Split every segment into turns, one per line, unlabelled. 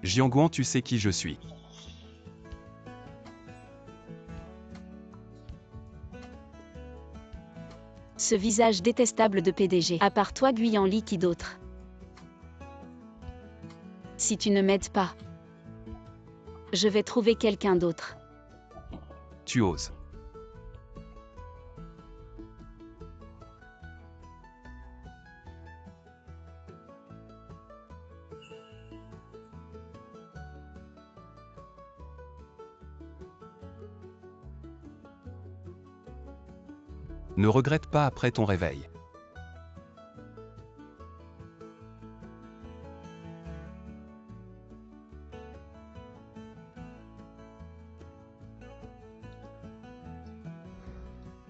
Jianguan, tu sais qui je suis.
Ce visage détestable de PDG. À part toi, Guyanli, qui d'autre? Si tu ne m'aides pas, je vais trouver quelqu'un d'autre.
Tu oses. Ne regrette pas après ton réveil.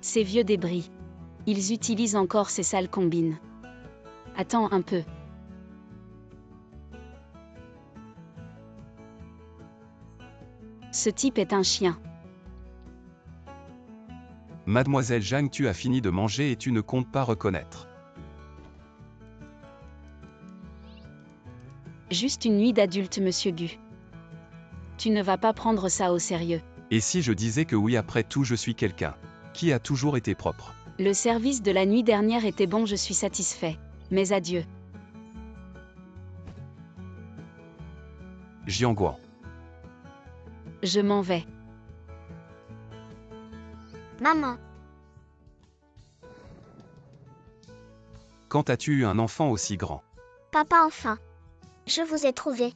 Ces vieux débris. Ils utilisent encore ces sales combines. Attends un peu. Ce type est un chien.
Mademoiselle Zhang, tu as fini de manger et tu ne comptes pas reconnaître.
Juste une nuit d'adulte, monsieur Gu. Tu ne vas pas prendre ça au sérieux.
Et si je disais que oui, après tout, je suis quelqu'un qui a toujours été propre.
Le service de la nuit dernière était bon, je suis satisfait. Mais adieu.
Jianguan.
Je m'en vais.
Maman,
Quand as-tu eu un enfant aussi grand?
papa enfin. Je vous ai trouvé.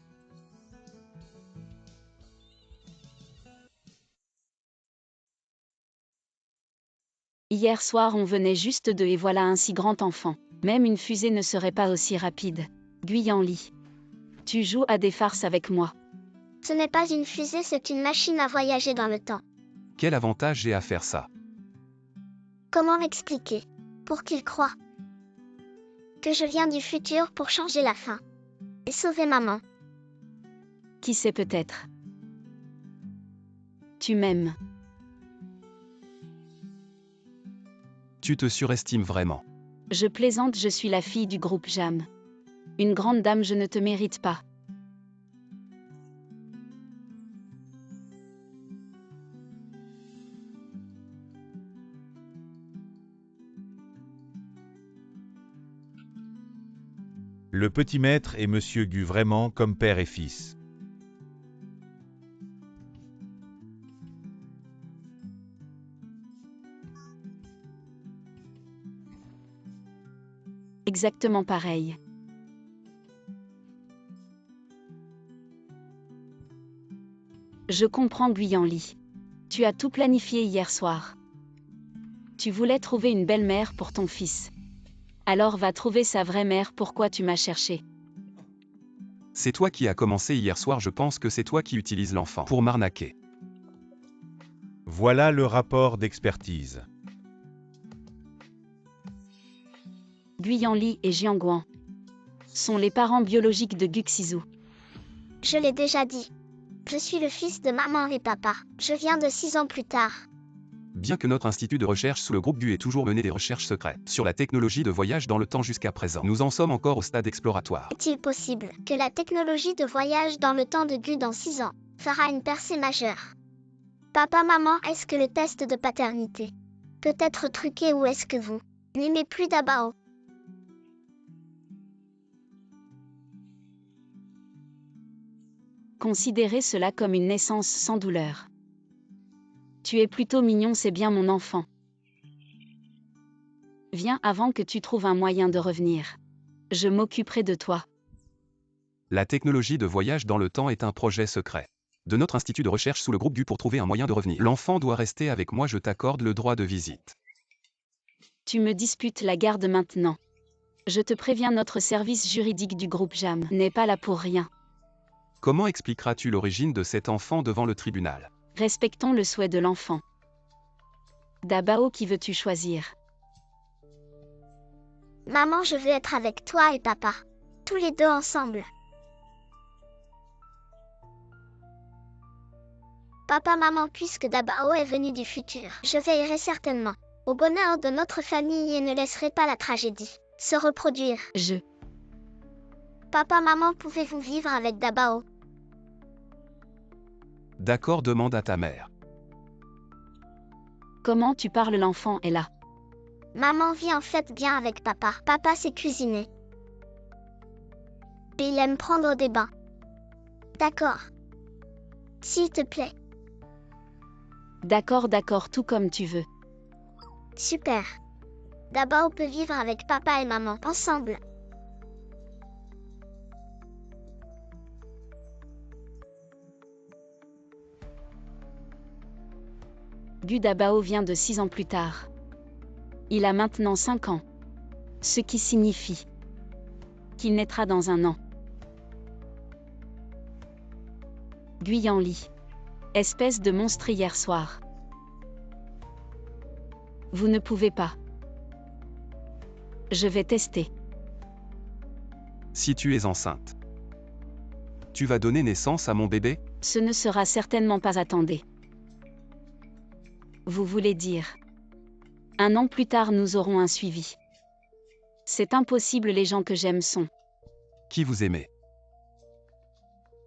Hier soir on venait juste de et voilà un si grand enfant. Même une fusée ne serait pas aussi rapide. Guyanli. Tu joues à des farces avec moi.
Ce n'est pas une fusée, c'est une machine à voyager dans le temps.
Quel avantage j'ai à faire ça?
Comment m'expliquer? Pour qu'il croie que je viens du futur pour changer la fin. Et sauver maman.
Qui sait, peut-être. Tu m'aimes.
Tu te surestimes vraiment.
Je plaisante, je suis la fille du groupe Jam. Une grande dame, je ne te mérite pas.
Le petit maître et Monsieur Gu vraiment comme père et fils.
Exactement pareil. Je comprends, Guyanli. Tu as tout planifié hier soir. Tu voulais trouver une belle-mère pour ton fils. Alors va trouver sa vraie mère, pourquoi tu m'as cherché?
C'est toi qui as commencé hier soir, je pense que c'est toi qui utilises l'enfant pour m'arnaquer.
Voilà le rapport d'expertise.
Guyanli et Jianguan sont les parents biologiques de Guxizu.
Je l'ai déjà dit. Je suis le fils de maman et papa. Je viens de 6 ans plus tard.
Bien que notre institut de recherche sous le groupe Gu ait toujours mené des recherches secrètes sur la technologie de voyage dans le temps jusqu'à présent, nous en sommes encore au stade exploratoire.
Est-il possible que la technologie de voyage dans le temps de Gu dans 6 ans fera une percée majeure? Papa, maman, est-ce que le test de paternité peut être truqué ou est-ce que vous n'aimez plus Dabao?
Considérez cela comme une naissance sans douleur. Tu es plutôt mignon, c'est bien mon enfant. Viens avant que tu trouves un moyen de revenir. Je m'occuperai de toi.
La technologie de voyage dans le temps est un projet secret de notre institut de recherche sous le groupe Gu pour trouver un moyen de revenir. L'enfant doit rester avec moi, je t'accorde le droit de visite.
Tu me disputes la garde maintenant. Je te préviens, notre service juridique du groupe Jam n'est pas là pour rien.
Comment expliqueras-tu l'origine de cet enfant devant le tribunal?
Respectons le souhait de l'enfant. Dabao, qui veux-tu choisir?
Maman, je veux être avec toi et papa. Tous les deux ensemble. Papa, maman, puisque Dabao est venu du futur, je veillerai certainement au bonheur de notre famille et ne laisserai pas la tragédie se reproduire.
Je.
Papa, maman, pouvez-vous vivre avec Dabao?
D'accord, demande à ta mère.
Comment tu parles, l'enfant est là.
Maman vit en fait bien avec papa. Papa sait cuisiner. Et il aime prendre des bains. D'accord. S'il te plaît.
D'accord, d'accord, tout comme tu veux.
Super. D'abord on peut vivre avec papa et maman ensemble.
Gu Dabao vient de 6 ans plus tard. Il a maintenant 5 ans. Ce qui signifie qu'il naîtra dans un an. Guyanli. Espèce de monstre hier soir. Vous ne pouvez pas. Je vais tester.
Si tu es enceinte, tu vas donner naissance à mon bébé?
Ce ne sera certainement pas attendez. Vous voulez dire. Un an plus tard nous aurons un suivi. C'est impossible, les gens que j'aime sont.
Qui vous aimez?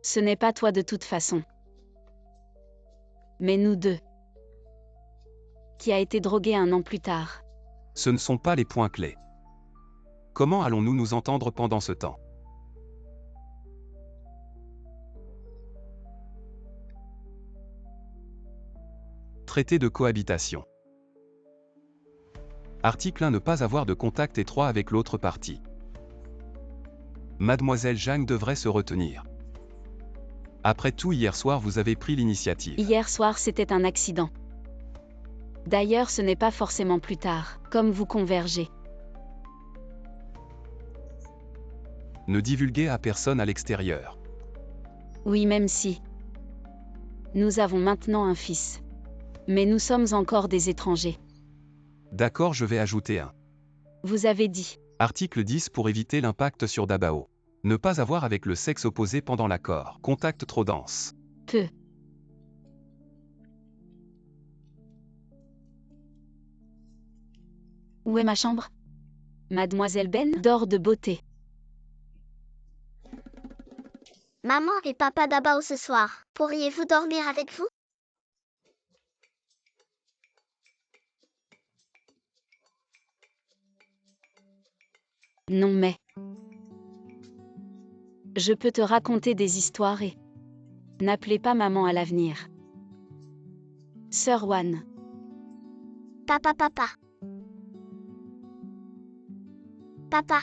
Ce n'est pas toi de toute façon. Mais nous deux. Qui a été drogué un an plus tard.
Ce ne sont pas les points clés. Comment allons-nous nous entendre pendant ce temps? Traité de cohabitation. Article 1. Ne pas avoir de contact étroit avec l'autre partie. Mademoiselle Zhang devrait se retenir. Après tout, hier soir vous avez pris l'initiative.
Hier soir c'était un accident. D'ailleurs ce n'est pas forcément plus tard, comme vous convergez.
Ne divulguez à personne à l'extérieur.
Oui, même si. Nous avons maintenant un fils. Mais nous sommes encore des étrangers.
D'accord, je vais ajouter un.
Vous avez dit.
Article 10. Pour éviter l'impact sur Dabao. Ne pas avoir avec le sexe opposé pendant l'accord. Contact trop dense.
Peu. Où est ma chambre? Mademoiselle Ben dort de beauté.
Maman et papa Dabao ce soir. Pourriez-vous dormir avec vous?
Non mais. Je peux te raconter des histoires et. N'appelez pas maman à l'avenir. Sœur Wan.
Papa. Papa.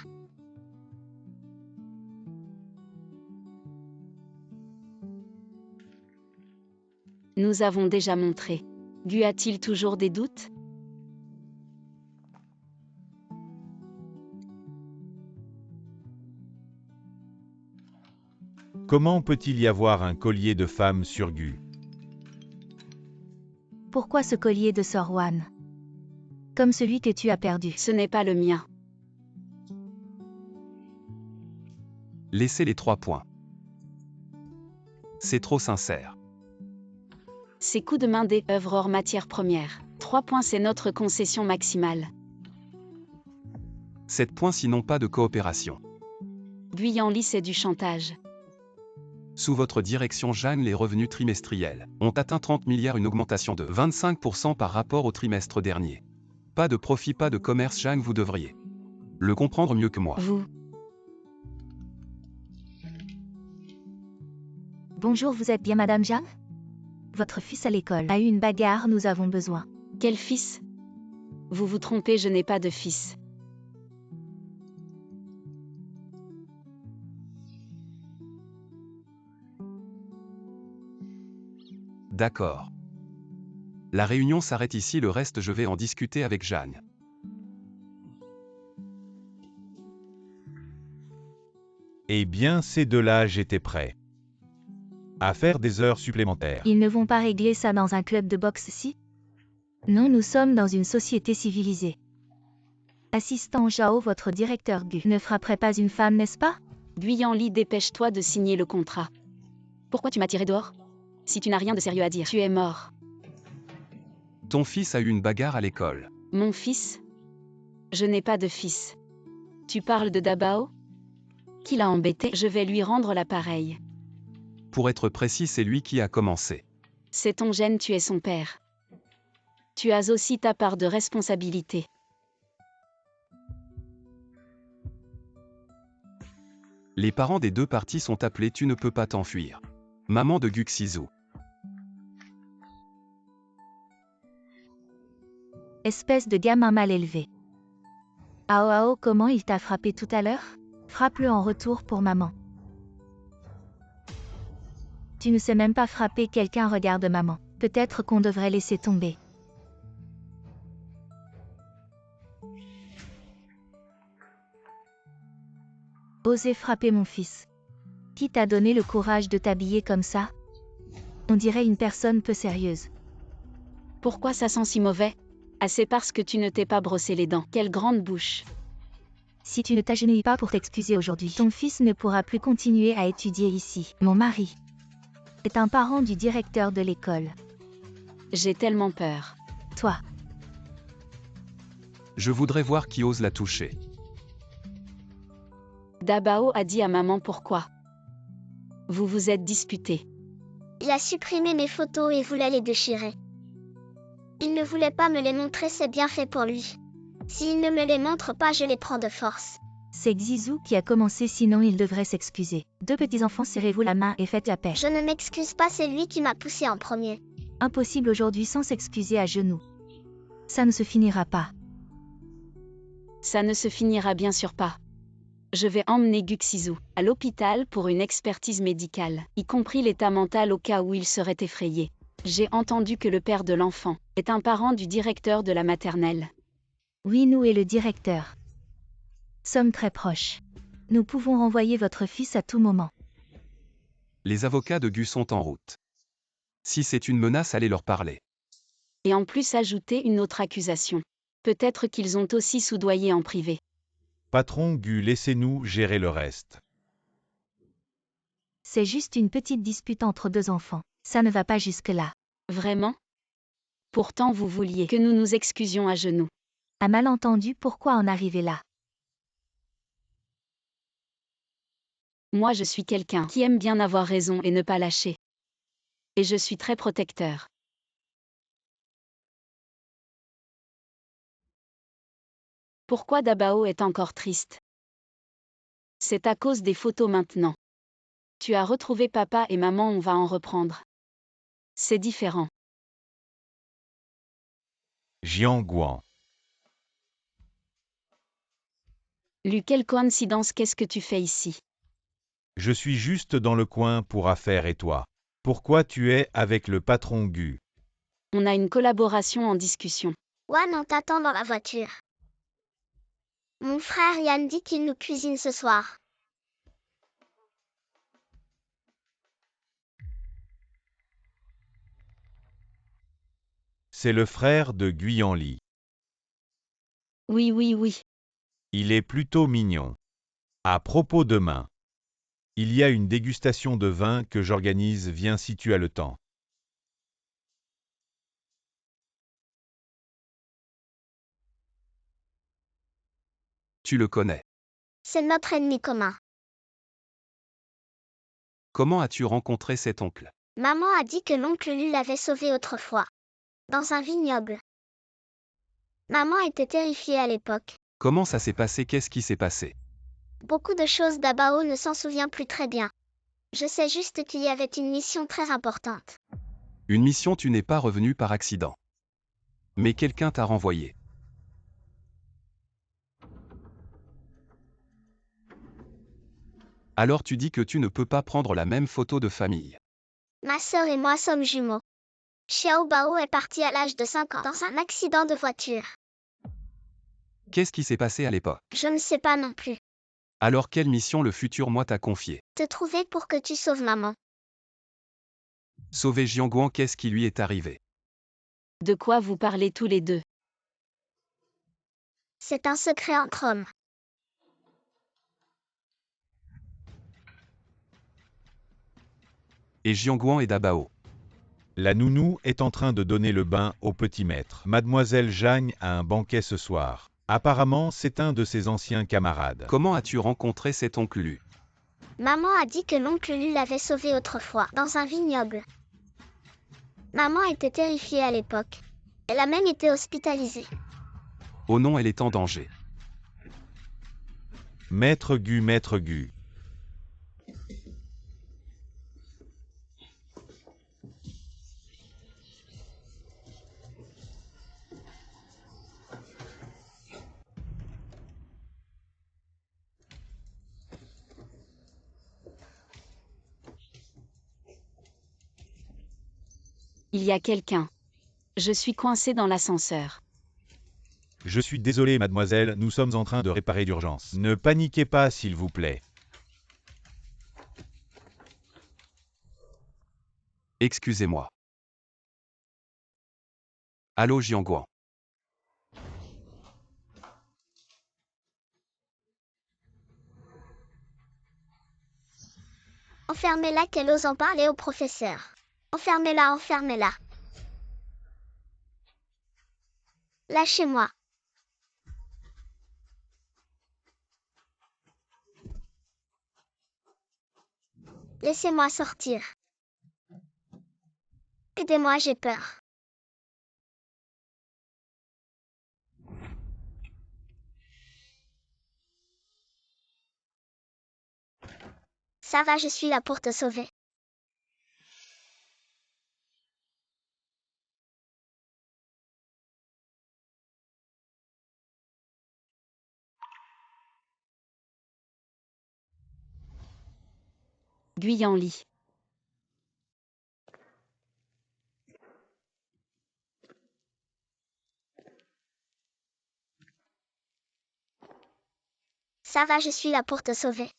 Nous avons déjà montré. Gu a-t-il toujours des doutes?
Comment peut-il y avoir un collier de femme sur Gu?
Pourquoi ce collier de Sœur Wan? Comme celui que tu as perdu.
Ce n'est pas le mien.
Laissez les 3 points. C'est trop sincère.
Ces coups de main des œuvres hors matière première. 3 points, c'est notre concession maximale.
7 points, sinon pas de coopération.
Guyanli, c'est du chantage.
Sous votre direction, Jeanne, les revenus trimestriels ont atteint 30 milliards, une augmentation de 25% par rapport au trimestre dernier. Pas de profit, pas de commerce, Jeanne, vous devriez le comprendre mieux que moi.
Vous.
Bonjour, vous êtes bien Madame Zhang? Votre fils à l'école a eu une bagarre, nous avons besoin.
Quel fils? Vous vous trompez, je n'ai pas de fils.
D'accord. La réunion s'arrête ici, le reste je vais en discuter avec Jeanne.
Eh bien, ces deux-là, j'étais prêt à faire des heures supplémentaires.
Ils ne vont pas régler ça dans un club de boxe si? Non, nous sommes dans une société civilisée. Assistant Zhao, votre directeur Gu ne frapperait pas une femme, n'est-ce pas?
Guyanli, dépêche-toi de signer le contrat. Pourquoi tu m'as tiré dehors? Si tu n'as rien de sérieux à dire, tu es mort.
Ton fils a eu une bagarre à l'école.
Mon fils? Je n'ai pas de fils. Tu parles de Dabao? Qui l'a embêté? Je vais lui rendre l'appareil.
Pour être précis, c'est lui qui a commencé.
C'est ton gène, tu es son père. Tu as aussi ta part de responsabilité.
Les parents des deux parties sont appelés, tu ne peux pas t'enfuir. Maman de Guxizu.
Espèce de gamin mal élevé. Ao Ao, comment il t'a frappé tout à l'heure? Frappe-le en retour pour maman. Tu ne sais même pas frapper quelqu'un, regarde maman. Peut-être qu'on devrait laisser tomber. Oser frapper mon fils. Qui t'a donné le courage de t'habiller comme ça? On dirait une personne peu sérieuse.
Pourquoi ça sent si mauvais? Ah, c'est parce que tu ne t'es pas brossé les dents. Quelle grande bouche.
Si tu ne t'agenouilles pas pour t'excuser aujourd'hui, ton fils ne pourra plus continuer à étudier ici. Mon mari est un parent du directeur de l'école.
J'ai tellement peur.
Toi,
Je voudrais voir qui ose la toucher.
Dabao a dit à maman pourquoi. Vous vous êtes disputés.
Il a supprimé mes photos et voulait les déchirer. Il ne voulait pas me les montrer, c'est bien fait pour lui. S'il ne me les montre pas, je les prends de force.
c'est Xizou qui a commencé, sinon il devrait s'excuser. Deux petits enfants, serrez-vous la main et faites la paix.
Je ne m'excuse pas, c'est lui qui m'a poussé en premier.
Impossible aujourd'hui sans s'excuser à genoux. Ça ne se finira pas.
Ça ne se finira bien sûr pas. Je vais emmener Guxizu à l'hôpital pour une expertise médicale, y compris l'état mental au cas où il serait effrayé. J'ai entendu que le père de l'enfant est un parent du directeur de la maternelle.
Oui, nous et le directeur sommes très proches. Nous pouvons renvoyer votre fils à tout moment.
Les avocats de Gu sont en route. Si c'est une menace, allez leur parler.
Et en plus ajouter une autre accusation. Peut-être qu'ils ont aussi soudoyé en privé.
Patron Gu, laissez-nous gérer le reste.
C'est juste une petite dispute entre deux enfants. Ça ne va pas jusque-là.
Vraiment? Pourtant vous vouliez que nous nous excusions à genoux.
Un malentendu, pourquoi en arriver là?
Moi je suis quelqu'un qui aime bien avoir raison et ne pas lâcher. Et je suis très protecteur. Pourquoi Dabao est encore triste? C'est à cause des photos maintenant. Tu as retrouvé papa et maman, on va en reprendre. C'est différent.
Jianguan.
Lu, quelle coïncidence, qu'est-ce que tu fais ici?
Je suis juste dans le coin pour affaires et toi. Pourquoi tu es avec le patron Gu?
On a une collaboration en discussion.
Wan, on t'attend dans la voiture. Mon frère Yann dit qu'il nous cuisine ce soir.
C'est le frère de Guyanli.
Oui, oui, oui.
Il est plutôt mignon. À propos demain, il y a une dégustation de vin que j'organise, viens si tu as le temps.
Tu le connais.
C'est notre ennemi commun.
Comment as-tu rencontré cet oncle?
Maman a dit que l'oncle Lu l'avait sauvé autrefois. Dans un vignoble. Maman était terrifiée à l'époque.
Comment ça s'est passé? Qu'est-ce qui s'est passé?
Beaucoup de choses, Dabao ne s'en souvient plus très bien. Je sais juste qu'il y avait une mission très importante.
Une mission, tu n'es pas revenu par accident. Mais quelqu'un t'a renvoyé. Alors tu dis que tu ne peux pas prendre la même photo de famille.
Ma sœur et moi sommes jumeaux. Xiao Bao est parti à l'âge de 5 ans dans un accident de voiture.
Qu'est-ce qui s'est passé à l'époque?
Je ne sais pas non plus.
Alors quelle mission le futur moi t'a confiée?
Te trouver pour que tu sauves maman.
Sauver Jianguan, qu'est-ce qui lui est arrivé?
De quoi vous parlez tous les deux?
C'est un secret entre hommes.
Et Jianguan et Dabao.
La nounou est en train de donner le bain au petit maître. Mademoiselle Jagne a un banquet ce soir. Apparemment, c'est un de ses anciens camarades.
Comment as-tu rencontré cet oncle Lu?
Maman a dit que l'oncle Lu l'avait sauvé autrefois dans un vignoble. Maman était terrifiée à l'époque. Elle a même été hospitalisée.
Oh non, elle est en danger.
Maître Gu, Maître Gu.
Il y a quelqu'un. Je suis coincé dans l'ascenseur.
Je suis désolé, mademoiselle, nous sommes en train de réparer d'urgence. Ne paniquez pas, s'il vous plaît.
Excusez-moi. Allô Jianguan.
Enfermez-la qu'elle ose en parler au professeur. Enfermez-la, enfermez-la. Lâchez-moi. Laissez-moi sortir. Aidez-moi, j'ai peur. Ça va, je suis là pour te sauver.
Guyanli.
Ça va, je suis là pour te sauver.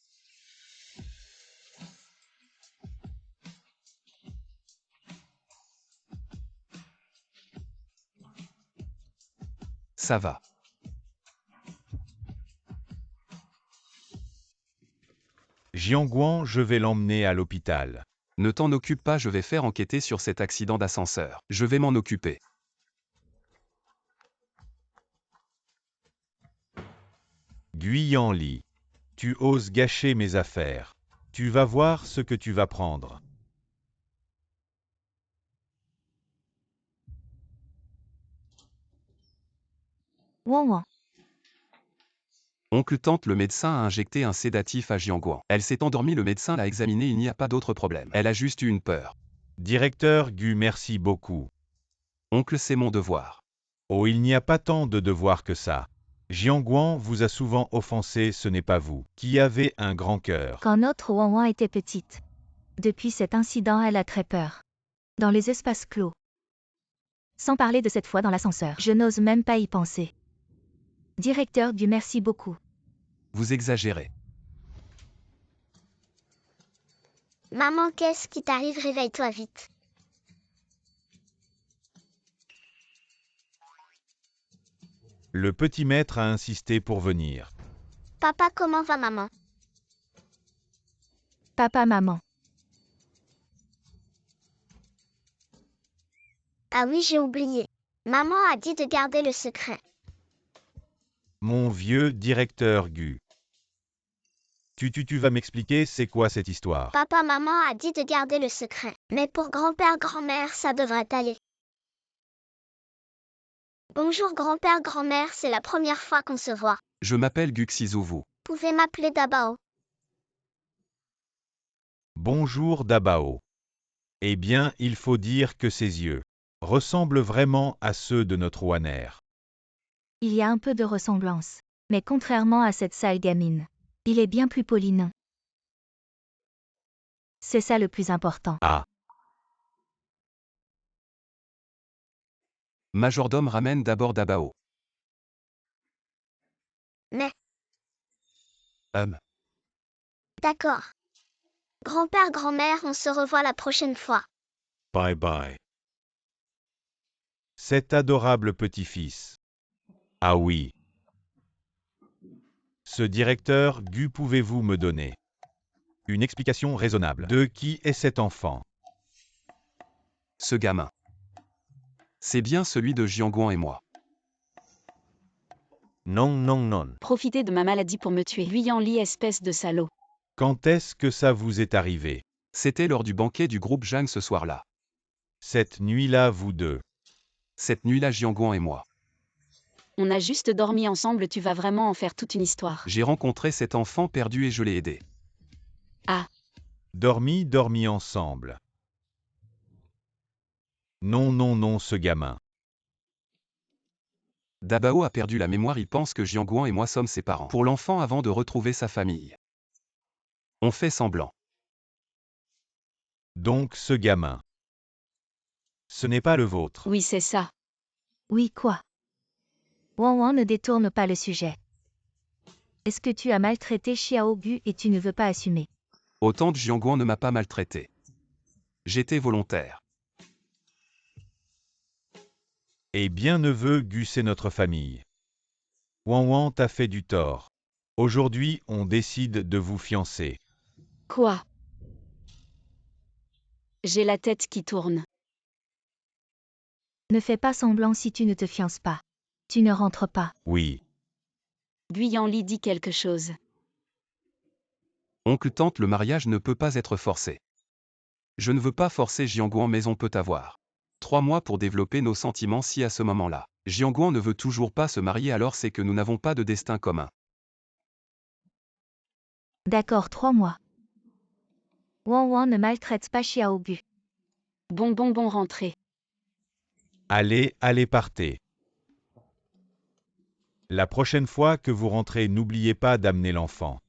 Ça va.
Jianguan, je vais l'emmener à l'hôpital.
Ne t'en occupe pas, je vais faire enquêter sur cet accident d'ascenseur. Je vais m'en occuper.
Guyanli. Tu oses gâcher mes affaires. Tu vas voir ce que tu vas prendre.
Ouan ouan.
Oncle Tante, le médecin a injecté un sédatif à Jianguan. Elle s'est endormie, le médecin l'a examinée, il n'y a pas d'autre problème. Elle a juste eu une peur.
Directeur Gu, merci beaucoup.
Oncle, c'est mon devoir.
Oh, il n'y a pas tant de devoirs que ça. Jianguan vous a souvent offensé, ce n'est pas vous, qui avez un grand cœur.
Quand notre Ouan ouan était petite. Depuis cet incident, elle a très peur. Dans les espaces clos. Sans parler de cette fois dans l'ascenseur. Je n'ose même pas y penser. Directeur du merci beaucoup.
Vous exagérez.
Maman, qu'est-ce qui t'arrive? Réveille-toi vite.
Le petit maître a insisté pour venir.
Papa, comment va maman?
Papa, maman.
Ah oui, j'ai oublié. Maman a dit de garder le secret.
Mon vieux directeur Gu. Tu vas m'expliquer c'est quoi cette histoire?
Papa, maman a dit de garder le secret. Mais pour grand-père, grand-mère, ça devrait aller. Bonjour grand-père, grand-mère, c'est la première fois qu'on se voit.
Je m'appelle Guxizuvu.
Pouvez m'appeler Dabao.
Bonjour Dabao. Eh bien, il faut dire que ses yeux ressemblent vraiment à ceux de notre Waner.
Il y a un peu de ressemblance. Mais contrairement à cette sale gamine, il est bien plus poli, non? C'est ça le plus important.
Ah,
Majordome ramène d'abord Dabao.
Mais, d'accord. Grand-père, grand-mère, on se revoit la prochaine fois.
bye bye. Cet adorable petit-fils. Ah oui. Ce directeur Gu, pouvez-vous me donner une explication raisonnable de qui est cet enfant?
Ce gamin. C'est bien celui de Jianguan et moi.
Non, non, non.
Profitez de ma maladie pour me tuer. Guyanli, espèce de salaud.
Quand est-ce que ça vous est arrivé?
C'était lors du banquet du groupe Zhang ce soir-là.
Cette nuit-là, vous deux.
Cette nuit-là, Jianguan et moi.
On a juste dormi ensemble, tu vas vraiment en faire toute une histoire.
J'ai rencontré cet enfant perdu et je l'ai aidé.
Ah,
Dormi ensemble. Non, ce gamin.
Dabao a perdu la mémoire, il pense que Jianguan et moi sommes ses parents. Pour l'enfant avant de retrouver sa famille. On fait semblant.
Donc ce gamin. Ce n'est pas le vôtre.
oui, c'est ça.
Oui quoi? Wang Wang ne détourne pas le sujet. Est-ce que tu as maltraité Xiao Gu et tu ne veux pas assumer?
Autant de Jianguan ne m'a pas maltraité. J'étais volontaire.
Eh bien neveu Gu, c'est notre famille. Wang t'a fait du tort. Aujourd'hui, on décide de vous fiancer.
Quoi? J'ai la tête qui tourne.
Ne fais pas semblant si tu ne te fiances pas. Tu ne rentres pas.
Oui.
Guyanli dit quelque chose.
Oncle tante, le mariage ne peut pas être forcé. Je ne veux pas forcer Jianguan mais on peut avoir 3 mois pour développer nos sentiments si à ce moment-là, Jianguan ne veut toujours pas se marier alors c'est que nous n'avons pas de destin commun.
D'accord, 3 mois. Wang Wang ne maltraite pas Xiao Gu.
Bon, rentrez.
Allez, partez. La prochaine fois que vous rentrez, n'oubliez pas d'amener l'enfant.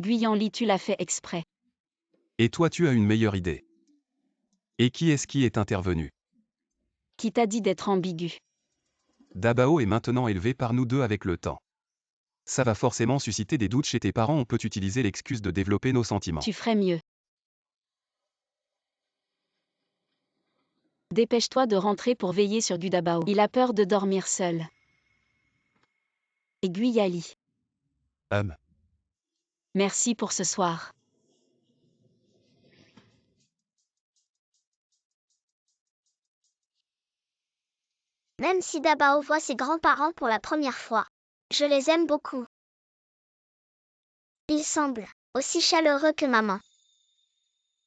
Guyanli, tu l'as fait exprès.
Et toi tu as une meilleure idée. Et qui est intervenu?
Qui t'a dit d'être ambigu?
Dabao est maintenant élevé par nous deux avec le temps. Ça va forcément susciter des doutes chez tes parents, on peut utiliser l'excuse de développer nos sentiments.
Tu ferais mieux. Dépêche-toi de rentrer pour veiller sur du Dabao. Il a peur de dormir seul. Et Guyali. Merci pour ce soir.
Même si Dabao voit ses grands-parents pour la première fois, je les aime beaucoup. Ils semblent aussi chaleureux que maman.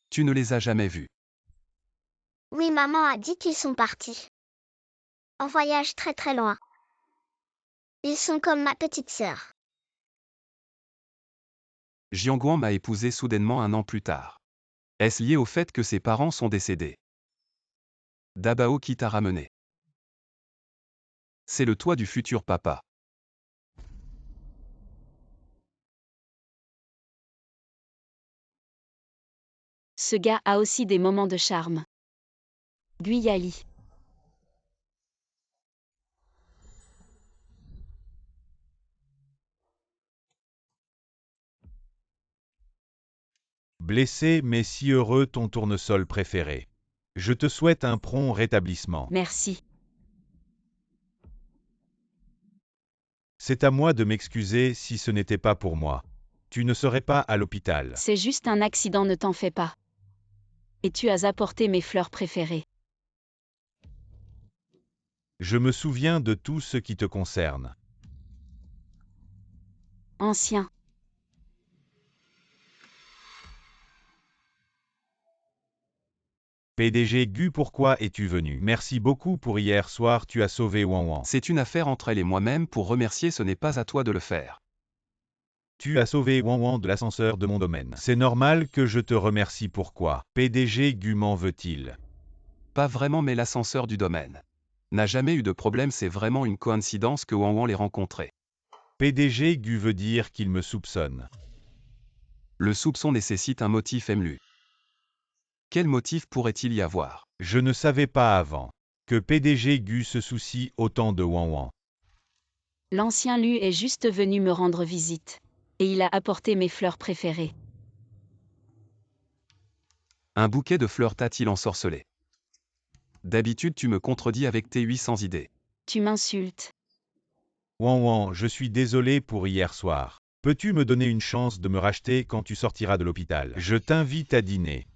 Tu ne les as jamais vus.
Oui, maman a dit qu'ils sont partis. En voyage très très loin. Ils sont comme ma petite sœur.
Jianguan m'a épousé soudainement 1 an plus tard. Est-ce lié au fait que ses parents sont décédés? Dabao qui t'a ramené. C'est le toi du futur papa.
Ce gars a aussi des moments de charme. Guyali.
Blessé mais si heureux, ton tournesol préféré. Je te souhaite un prompt rétablissement.
Merci.
C'est à moi de m'excuser si ce n'était pas pour moi. Tu ne serais pas à l'hôpital.
C'est juste un accident, ne t'en fais pas. Et tu as apporté mes fleurs préférées.
Je me souviens de tout ce qui te concerne.
Ancien.
PDG Gu, pourquoi es-tu venu? Merci beaucoup pour hier soir, tu as sauvé Wang.
C'est une affaire entre elle et moi-même, pour remercier, ce n'est pas à toi de le faire.
Tu as sauvé Wang de l'ascenseur de mon domaine. C'est normal que je te remercie, pourquoi? PDG Gu m'en veut-il?
Pas vraiment, mais l'ascenseur du domaine n'a jamais eu de problème, c'est vraiment une coïncidence que Wang l'ait rencontré.
PDG Gu veut dire qu'il me soupçonne.
Le soupçon nécessite un motif émelu. Quel motif pourrait-il y avoir?
Je ne savais pas avant que PDG Gu se soucie autant de Wang.
L'ancien Lu est juste venu me rendre visite. Et il a apporté mes fleurs préférées.
Un bouquet de fleurs t'a-t-il ensorcelé? D'habitude tu me contredis avec tes 800 idées.
Tu m'insultes.
Wang, je suis désolé pour hier soir. Peux-tu me donner une chance de me racheter quand tu sortiras de l'hôpital? Je t'invite à dîner.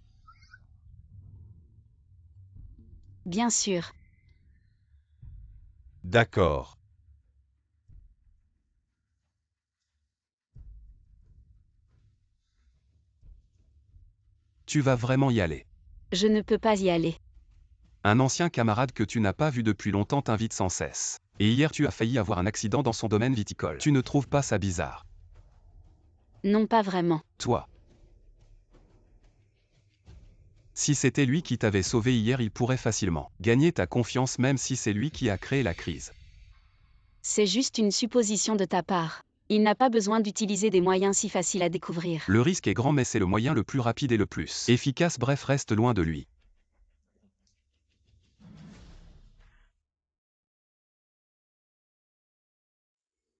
Bien sûr.
D'accord.
Tu vas vraiment y aller.
Je ne peux pas y aller.
Un ancien camarade que tu n'as pas vu depuis longtemps t'invite sans cesse. Et hier tu as failli avoir un accident dans son domaine viticole. Tu ne trouves pas ça bizarre?
Non, pas vraiment.
Toi. Si c'était lui qui t'avait sauvé hier, il pourrait facilement gagner ta confiance même si c'est lui qui a créé la crise.
C'est juste une supposition de ta part. Il n'a pas besoin d'utiliser des moyens si faciles à découvrir.
Le risque est grand mais c'est le moyen le plus rapide et le plus efficace, bref, reste loin de lui.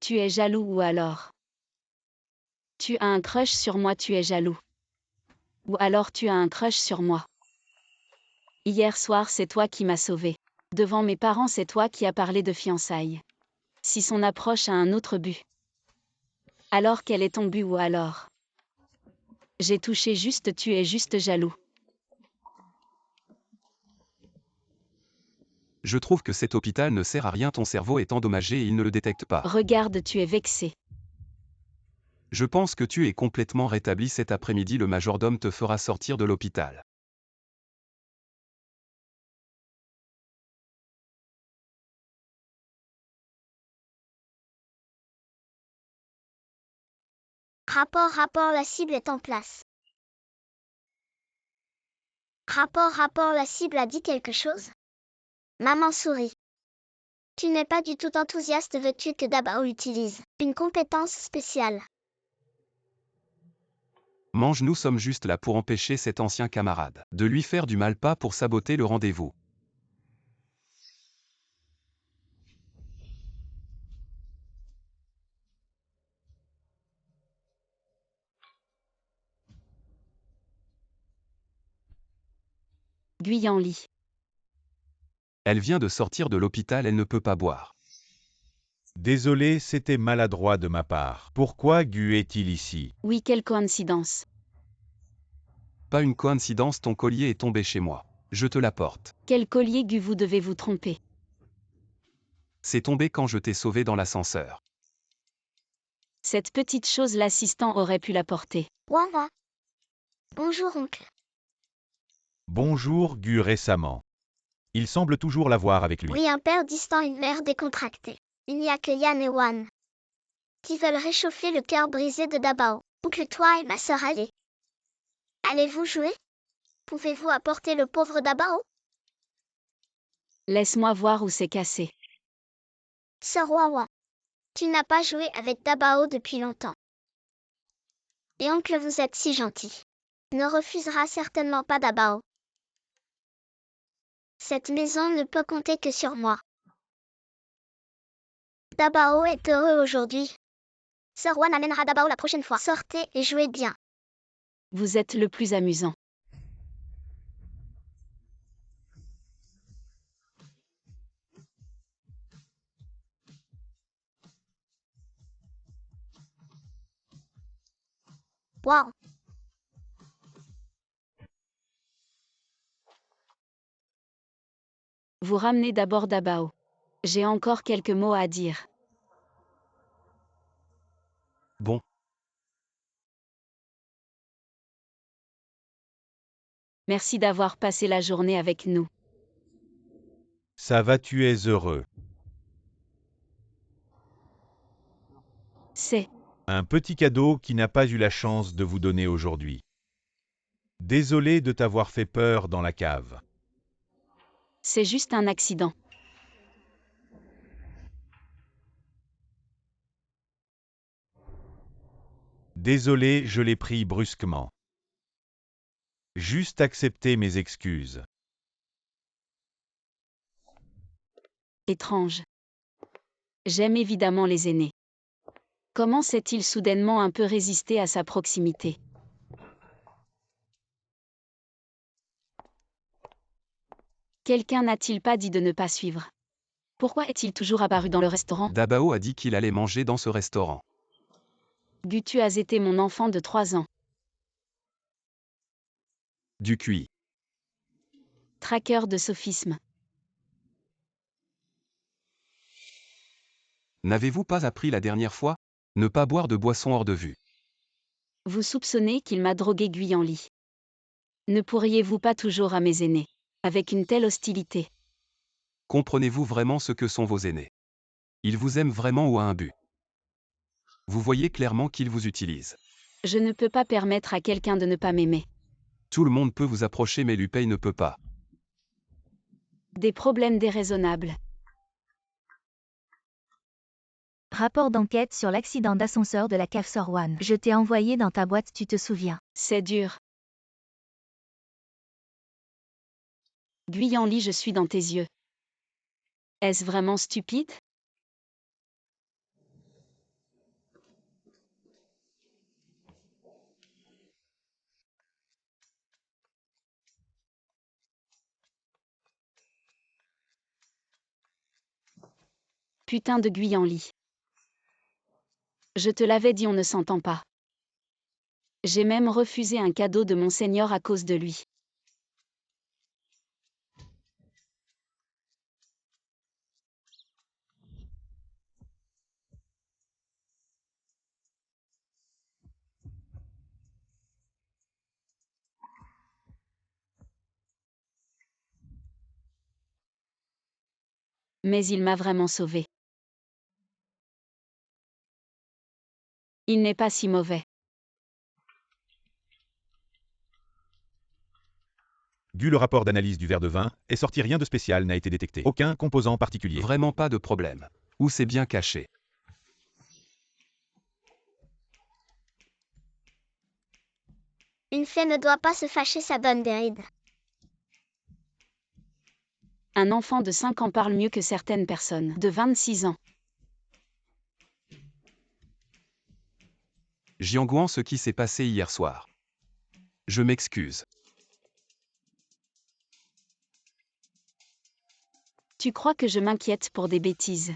Tu es jaloux ou alors? Tu as un crush sur moi, tu es jaloux. Ou alors tu as un crush sur moi. Hier soir, c'est toi qui m'as sauvé. Devant mes parents, c'est toi qui as parlé de fiançailles. Si son approche a un autre but. Alors quel est ton but ou alors? J'ai touché juste, tu es juste jaloux.
Je trouve que cet hôpital ne sert à rien, ton cerveau est endommagé et il ne le détecte pas.
Regarde, tu es vexé.
Je pense que tu es complètement rétabli cet après-midi, le majordome te fera sortir de l'hôpital.
Rapport, la cible est en place. Rapport, la cible a dit quelque chose? Maman sourit. Tu n'es pas du tout enthousiaste, veux-tu que Dabao utilise une compétence spéciale?
Mange, nous sommes juste là pour empêcher cet ancien camarade de lui faire du mal, pas pour saboter le rendez-vous.
Guyan lit.
Elle vient de sortir de l'hôpital, elle ne peut pas boire.
Désolé, c'était maladroit de ma part. Pourquoi Gu est-il ici?
Oui, quelle coïncidence.
Pas une coïncidence, ton collier est tombé chez moi. Je te l'apporte.
Quel collier Gu, vous devez vous tromper.
C'est tombé quand je t'ai sauvé dans l'ascenseur.
Cette petite chose, l'assistant aurait pu la porter.
Ouah. Bonjour oncle.
Bonjour Gu récemment. Il semble toujours l'avoir avec lui.
Oui, un père distant, une mère décontractée. Il n'y a que Yan et Wan qui veulent réchauffer le cœur brisé de Dabao. Ou que toi et ma sœur allez. Allez-vous jouer? Pouvez-vous apporter le pauvre Dabao?
Laisse-moi voir où c'est cassé.
Sœur Wawa, tu n'as pas joué avec Dabao depuis longtemps. Et oncle, vous êtes si gentil. Ne refusera certainement pas Dabao. Cette maison ne peut compter que sur moi. Dabao est heureux aujourd'hui. Sœur Wan amènera Dabao la prochaine fois. Sortez et jouez bien.
Vous êtes le plus amusant.
Waouh.
Vous ramenez d'abord Dabao. J'ai encore quelques mots à dire.
Bon.
Merci d'avoir passé la journée avec nous.
Ça va, tu es heureux.
C'est
Un petit cadeau qui n'a pas eu la chance de vous donner aujourd'hui. Désolé de t'avoir fait peur dans la cave.
juste un accident.
Désolé, je l'ai pris brusquement. Juste accepter mes excuses.
Étrange. J'aime évidemment les aînés. Comment sait-il soudainement un peu résister à sa proximité? Quelqu'un n'a-t-il pas dit de ne pas suivre? Pourquoi est-il toujours apparu dans le restaurant?
Dabao a dit qu'il allait manger dans ce restaurant.
Gu, tu as été mon enfant de 3 ans.
Du QI.
Traqueur de sophisme.
N'avez-vous pas appris la dernière fois? Ne pas boire de boisson hors de vue.
Vous soupçonnez qu'il m'a drogué Guyan lit. Ne pourriez-vous pas toujours à mes aînés, avec une telle hostilité?
Comprenez-vous vraiment ce que sont vos aînés? Ils vous aiment vraiment ou à un but? Vous voyez clairement qu'ils vous utilisent.
Je ne peux pas permettre à quelqu'un de ne pas m'aimer.
Tout le monde peut vous approcher mais Lupei ne peut pas.
Des problèmes déraisonnables.
Rapport d'enquête sur l'accident d'ascenseur de la cave Sorwan. Je t'ai envoyé dans ta boîte, tu te souviens.
C'est dur. Guyan Li, je suis dans tes yeux. Est-ce vraiment stupide? Putain de Guyan Li. Je te l'avais dit, on ne s'entend pas. J'ai même refusé un cadeau de Monseigneur à cause de lui. Mais il m'a vraiment sauvé. Il n'est pas si mauvais.
Gu, le rapport d'analyse du verre de vin est sorti, rien de spécial n'a été détecté. Aucun composant particulier.
Vraiment pas de problème. Ou c'est bien caché.
Une fée ne doit pas se fâcher, ça donne des rides.
Un enfant de 5 ans parle mieux que certaines personnes de 26 ans.
Jianguan, ce qui s'est passé hier soir. Je m'excuse.
Tu crois que je m'inquiète pour des bêtises?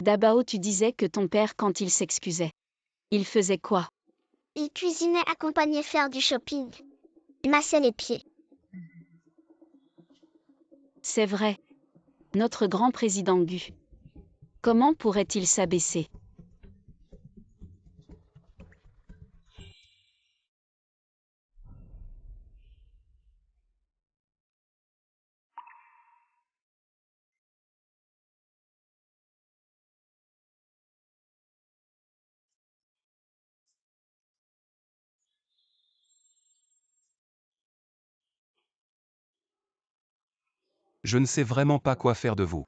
Dabao, tu disais que ton père, quand il s'excusait, il faisait quoi?
Il cuisinait, accompagnait, faire du shopping. Il massait les pieds.
C'est vrai. Notre grand président Gu. Comment pourrait-il s'abaisser?
Je ne sais vraiment pas quoi faire de vous.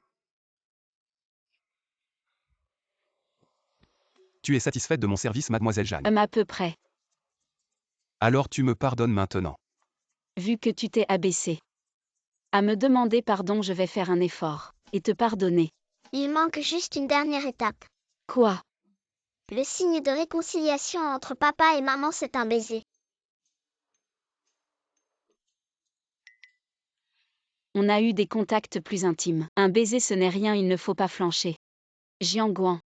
Tu es satisfaite de mon service, mademoiselle Jeanne?
À peu près.
Alors tu me pardonnes maintenant.
Vu que tu t'es abaissé. À me demander pardon, je vais faire un effort. Et te pardonner.
Il manque juste une dernière étape.
Quoi?
Le signe de réconciliation entre papa et maman, c'est un baiser.
On a eu des contacts plus intimes. Un baiser, ce n'est rien, il ne faut pas flancher. Jianguan.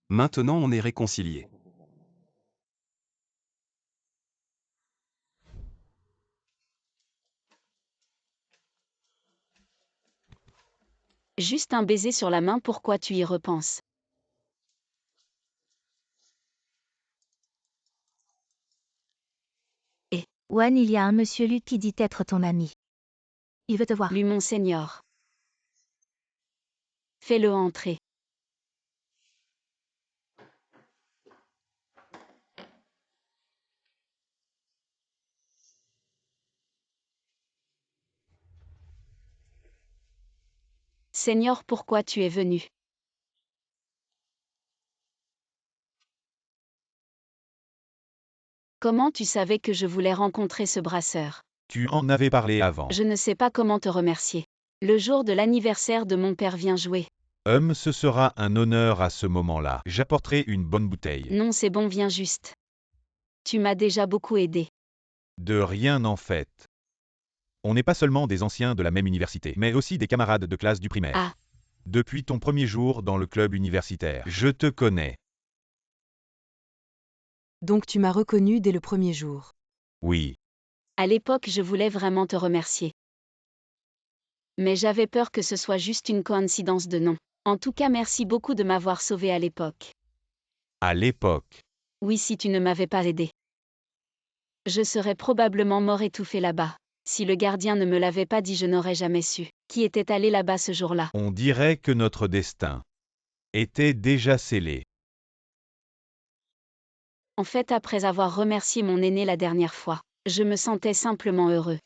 Maintenant on est réconciliés.
Juste un baiser sur la main, pourquoi tu y repenses?
Wan, il y a un monsieur Lu qui dit être ton ami. Il veut te voir.
Lui, Monseigneur. Fais-le entrer. Seigneur, pourquoi tu es venu? Comment tu savais que je voulais rencontrer ce brasseur?
Tu en avais parlé avant.
Je ne sais pas comment te remercier. Le jour de l'anniversaire de mon père vient jouer.
Ce sera un honneur à ce moment-là. J'apporterai une bonne bouteille.
Non, c'est bon, viens juste. Tu m'as déjà beaucoup aidé.
De rien en fait. On n'est pas seulement des anciens de la même université, mais aussi des camarades de classe du primaire.
Ah.
Depuis ton premier jour dans le club universitaire, je te connais.
Donc tu m'as reconnu dès le premier jour.
Oui.
À l'époque, je voulais vraiment te remercier. Mais j'avais peur que ce soit juste une coïncidence de nom. En tout cas, merci beaucoup de m'avoir sauvé à l'époque.
À l'époque.
Oui, si tu ne m'avais pas aidé. Je serais probablement mort étouffé là-bas. Si le gardien ne me l'avait pas dit, je n'aurais jamais su qui était allé là-bas ce jour-là.
On dirait que notre destin était déjà scellé.
En fait, après avoir remercié mon aîné la dernière fois, je me sentais simplement heureux.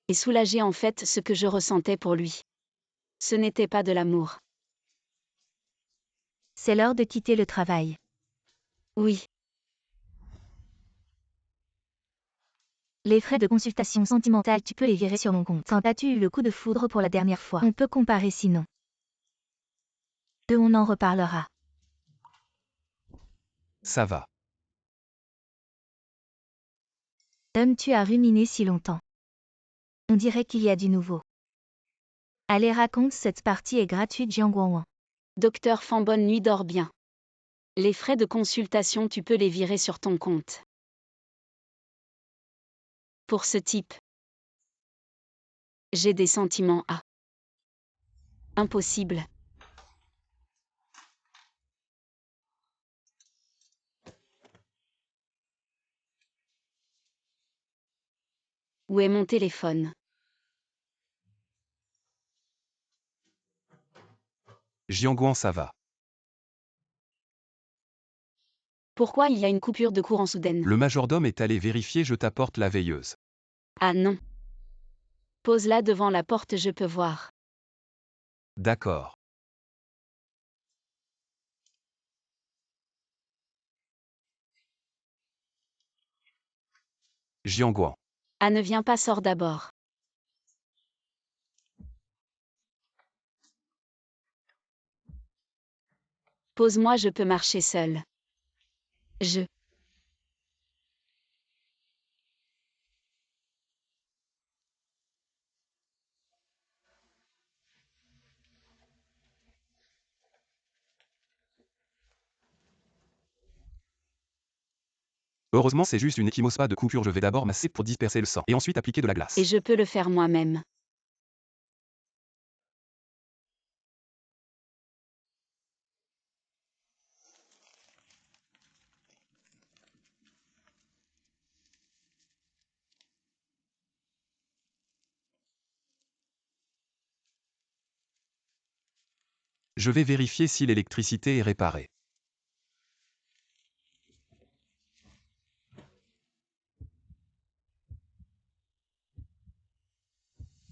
Et soulagé en fait ce que je ressentais pour lui. Ce n'était pas de l'amour.
C'est l'heure de quitter le travail.
Oui,
Les frais de consultation sentimentale, tu peux les virer sur mon compte. Quand as-tu eu le coup de foudre pour la dernière fois? On peut comparer sinon. On en reparlera.
Ça va.
Tu as ruminé si longtemps. On dirait qu'il y a du nouveau. Allez, raconte, cette partie est gratuite, Jiang Guangwan.
docteur Fan, bonne nuit, dors bien. Les frais de consultation, tu peux les virer sur ton compte. Pour ce type, j'ai des sentiments à. Impossible. Où est mon téléphone?
Jiangguan, ça va.
Pourquoi il y a une coupure de courant soudaine?
Le majordome est allé vérifier, je t'apporte la veilleuse.
Ah non. Pose-la devant la porte, je peux voir.
D'accord. Jiangguan.
Ah, ne viens pas, sors d'abord. Pose-moi, je peux marcher seul.
Heureusement, c'est juste une ecchymose, pas de coupure. Je vais d'abord masser pour disperser le sang et ensuite appliquer de la glace.
Et je peux le faire moi-même.
Je vais vérifier si l'électricité est réparée.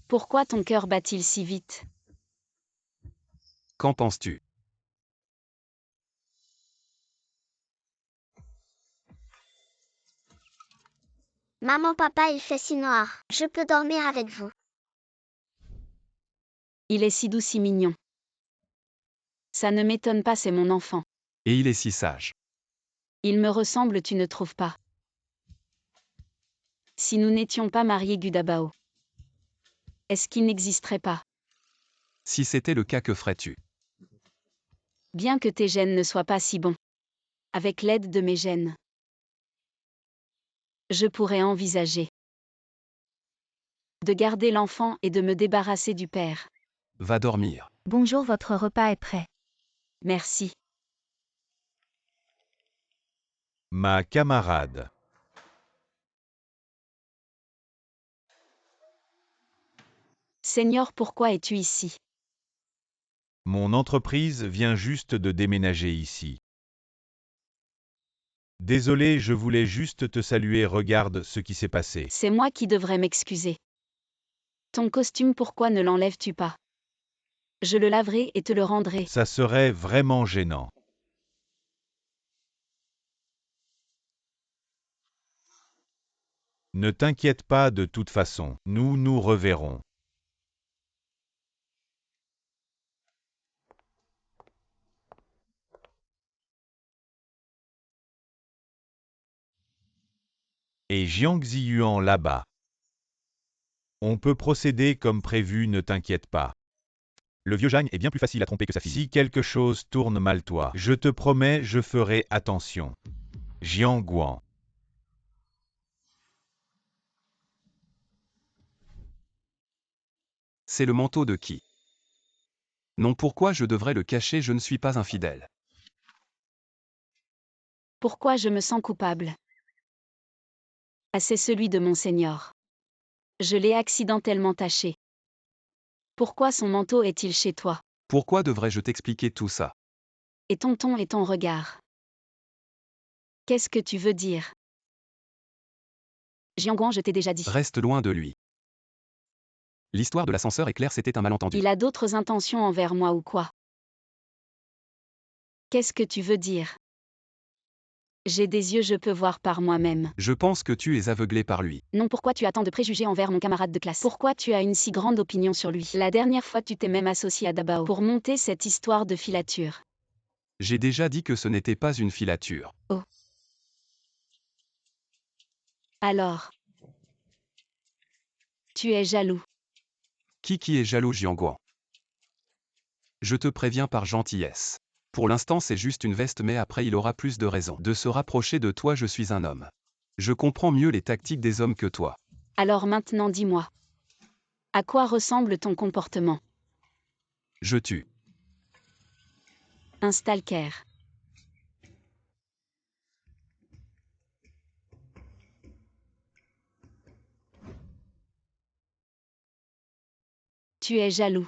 Pourquoi ton cœur bat-il si vite?
Qu'en penses-tu?
Maman, papa, il fait si noir. Je peux dormir avec vous.
Il est si doux, si mignon. Ça ne m'étonne pas, c'est mon enfant.
Et il est si sage.
Il me ressemble, tu ne trouves pas? Si nous n'étions pas mariés, Gudabao, est-ce qu'il n'existerait pas?
Si c'était le cas, que ferais-tu?
Bien que tes gènes ne soient pas si bons. Avec l'aide de mes gènes, je pourrais envisager de garder l'enfant et de me débarrasser du père.
Va dormir.
Bonjour, votre repas est prêt.
Merci.
Ma camarade.
Seigneur, pourquoi es-tu ici?
Mon entreprise vient juste de déménager ici. Désolé, je voulais juste te saluer, regarde ce qui s'est passé.
C'est moi qui devrais m'excuser. Ton costume, pourquoi ne l'enlèves-tu pas? Je le laverai et te le rendrai.
Ça serait vraiment gênant. Ne t'inquiète pas, de toute façon, nous nous reverrons. Et Jiang Ziyuan là-bas. On peut procéder comme prévu, ne t'inquiète pas. Le vieux Zhang est bien plus facile à tromper que sa fille. Si quelque chose tourne mal, toi, je te promets, je ferai attention. Jiang Guan.
C'est le manteau de qui? Non, pourquoi je devrais le cacher? Je ne suis pas infidèle.
Pourquoi je me sens coupable? Ah, c'est celui de mon Seigneur. Je l'ai accidentellement taché. Pourquoi son manteau est-il chez toi?
Pourquoi devrais-je t'expliquer tout ça?
Et ton ton et ton regard. Qu'est-ce que tu veux dire? Jianguan, je t'ai déjà dit.
Reste loin de lui. L'histoire de l'ascenseur est claire, c'était un malentendu.
Il a d'autres intentions envers moi ou quoi? Qu'est-ce que tu veux dire? J'ai des yeux, je peux voir par moi-même.
Je pense que tu es aveuglé par lui.
Non, pourquoi tu as tant de préjugés envers mon camarade de classe? Pourquoi tu as une si grande opinion sur lui? La dernière fois, tu t'es même associé à Dabao pour monter cette histoire de filature.
J'ai déjà dit que ce n'était pas une filature.
Oh. Alors, tu es jaloux.
Qui est jaloux, Jianguan? Je te préviens par gentillesse. Pour l'instant, c'est juste une veste, mais après il aura plus de raisons de se rapprocher de toi. Je suis un homme. Je comprends mieux les tactiques des hommes que toi.
Alors maintenant dis-moi. À quoi ressemble ton comportement?
Je tue.
Un stalker. Tu es jaloux.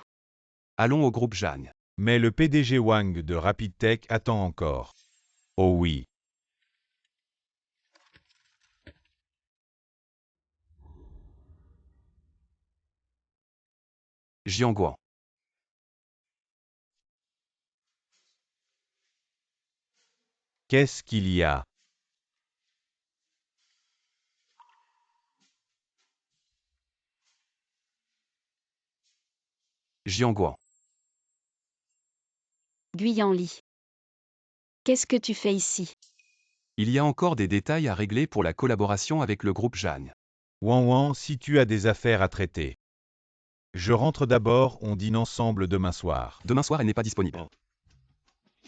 Allons au groupe Zhang.
Mais le PDG Wang de Rapid Tech attend encore. Oh oui.
Jianguan.
Qu'est-ce qu'il y a?
Jianguan.
Guyanli. Qu'est-ce que tu fais ici?
Il y a encore des détails à régler pour la collaboration avec le groupe Zhang.
Wan, si tu as des affaires à traiter. Je rentre d'abord, on dîne ensemble demain soir.
Demain soir, elle n'est pas disponible.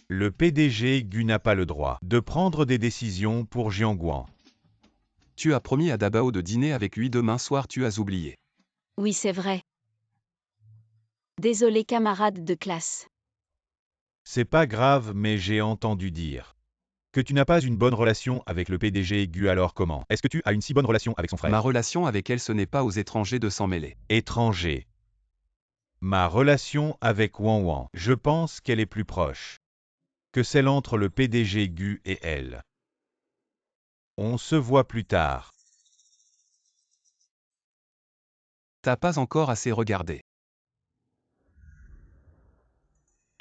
Le PDG Gu n'a pas le droit de prendre des décisions pour Jianguan.
Tu as promis à Dabao de dîner avec lui demain soir, tu as oublié.
Oui, c'est vrai. Désolé, camarade de classe.
C'est pas grave, mais j'ai entendu dire que tu n'as pas une bonne relation avec le PDG Gu. Alors comment est-ce que tu as une si bonne relation avec son frère?
Ma relation avec elle, ce n'est pas aux étrangers de s'en mêler.
Étranger. Ma relation avec Wan, je pense qu'elle est plus proche que celle entre le PDG Gu et elle. On se voit plus tard.
T'as pas encore assez regardé.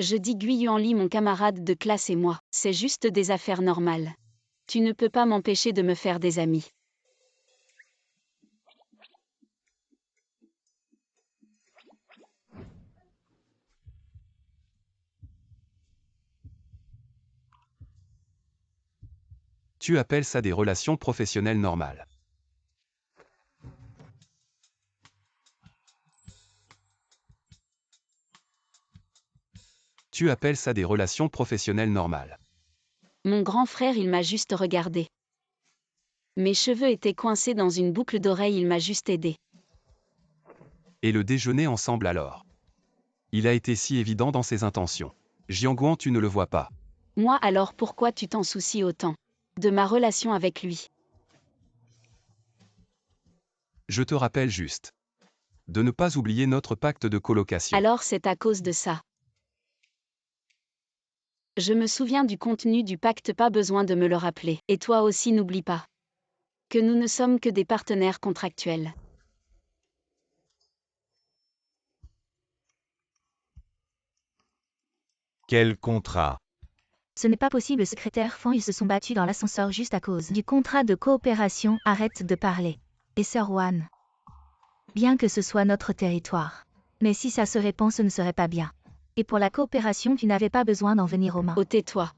Je dis Guyanli, mon camarade de classe et moi, c'est juste des affaires normales. Tu ne peux pas m'empêcher de me faire des amis.
Tu appelles ça des relations professionnelles normales. Tu appelles ça des relations professionnelles normales.
Mon grand frère, il m'a juste regardé. Mes cheveux étaient coincés dans une boucle d'oreille, il m'a juste aidé.
Et le déjeuner ensemble alors. Il a été si évident dans ses intentions. Jianguan, tu ne le vois pas.
Moi alors pourquoi tu t'en soucies autant? De ma relation avec lui.
Je te rappelle juste de ne pas oublier notre pacte de colocation.
Alors c'est à cause de ça. Je me souviens du contenu du pacte, pas besoin de me le rappeler. Et toi aussi n'oublie pas que nous ne sommes que des partenaires contractuels.
Quel contrat?
Ce n'est pas possible, secrétaire Fan, ils se sont battus dans l'ascenseur juste à cause du contrat de coopération. Arrête de parler. Et Sir Wan. Bien que ce soit notre territoire. Mais si ça se répand, ce ne serait pas bien. Et pour la coopération, tu n'avais pas besoin d'en venir aux mains.
Oh, tais-toi.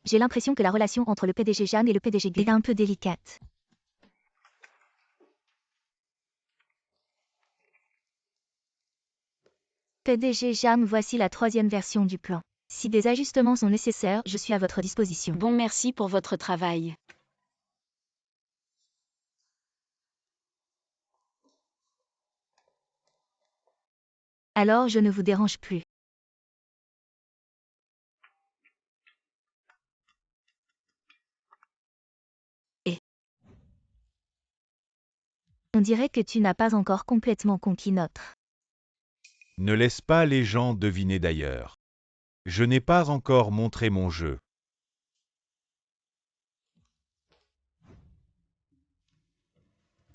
J'ai l'impression que la relation entre le PDG Jeanne et le PDG Gu est un peu délicate. PDG Jeanne, voici la 3e version du plan. Si des ajustements sont nécessaires, je suis à votre disposition.
Bon, merci pour votre travail.
Alors je ne vous dérange plus. On dirait que tu n'as pas encore complètement conquis notre.
Ne laisse pas les gens deviner d'ailleurs. Je n'ai pas encore montré mon jeu.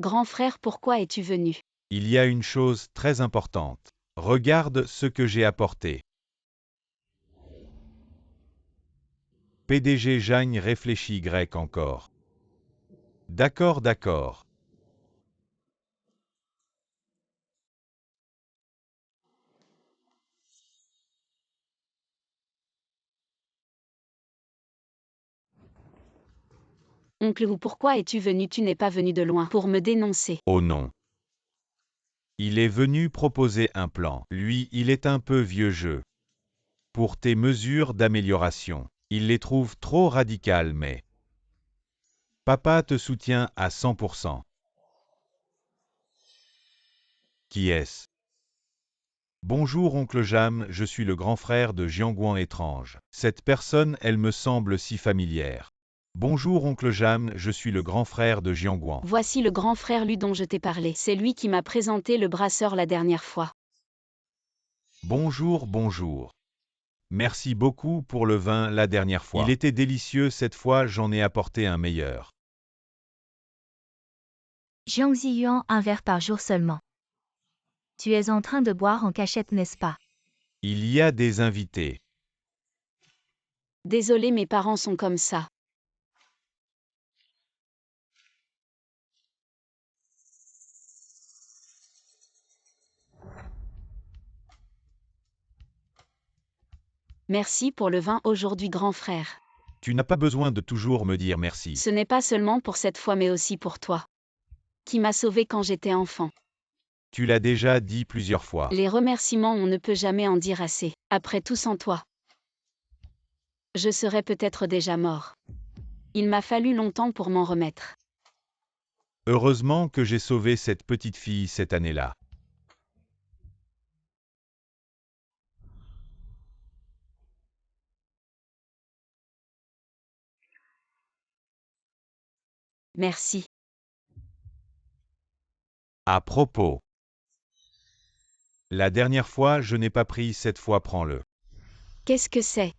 Grand frère, pourquoi es-tu venu?
Il y a une chose très importante. Regarde ce que j'ai apporté. PDG Jagne réfléchit grec encore. D'accord, d'accord.
Oncle Wu, pourquoi es-tu venu? Tu n'es pas venu de loin pour me dénoncer.
Oh non. Il est venu proposer un plan. Lui, il est un peu vieux jeu. Pour tes mesures d'amélioration, il les trouve trop radicales mais... Papa te soutient à 100%. Qui est-ce? Bonjour oncle Jam, je suis le grand frère de Jianguan étrange. Cette personne, elle me semble si familière. Bonjour oncle Jam, je suis le grand frère de Jianguan.
Voici le grand frère Lu dont je t'ai parlé. C'est lui qui m'a présenté le brasseur la dernière fois.
Bonjour, bonjour. Merci beaucoup pour le vin la dernière fois. Il était délicieux, cette fois j'en ai apporté un meilleur.
Jiang Ziyuan, un verre par jour seulement. Tu es en train de boire en cachette, n'est-ce pas?
Il y a des invités.
Désolé, mes parents sont comme ça. Merci pour le vin aujourd'hui, grand frère.
Tu n'as pas besoin de toujours me dire merci.
Ce n'est pas seulement pour cette fois mais aussi pour toi. Qui m'a sauvé quand j'étais enfant.
Tu l'as déjà dit plusieurs fois.
Les remerciements, on ne peut jamais en dire assez. Après tout, sans toi, je serais peut-être déjà mort. Il m'a fallu longtemps pour m'en remettre.
Heureusement que j'ai sauvé cette petite fille cette année-là.
Merci.
À propos. La dernière fois, je n'ai pas pris, cette fois prends-le.
Qu'est-ce que c'est?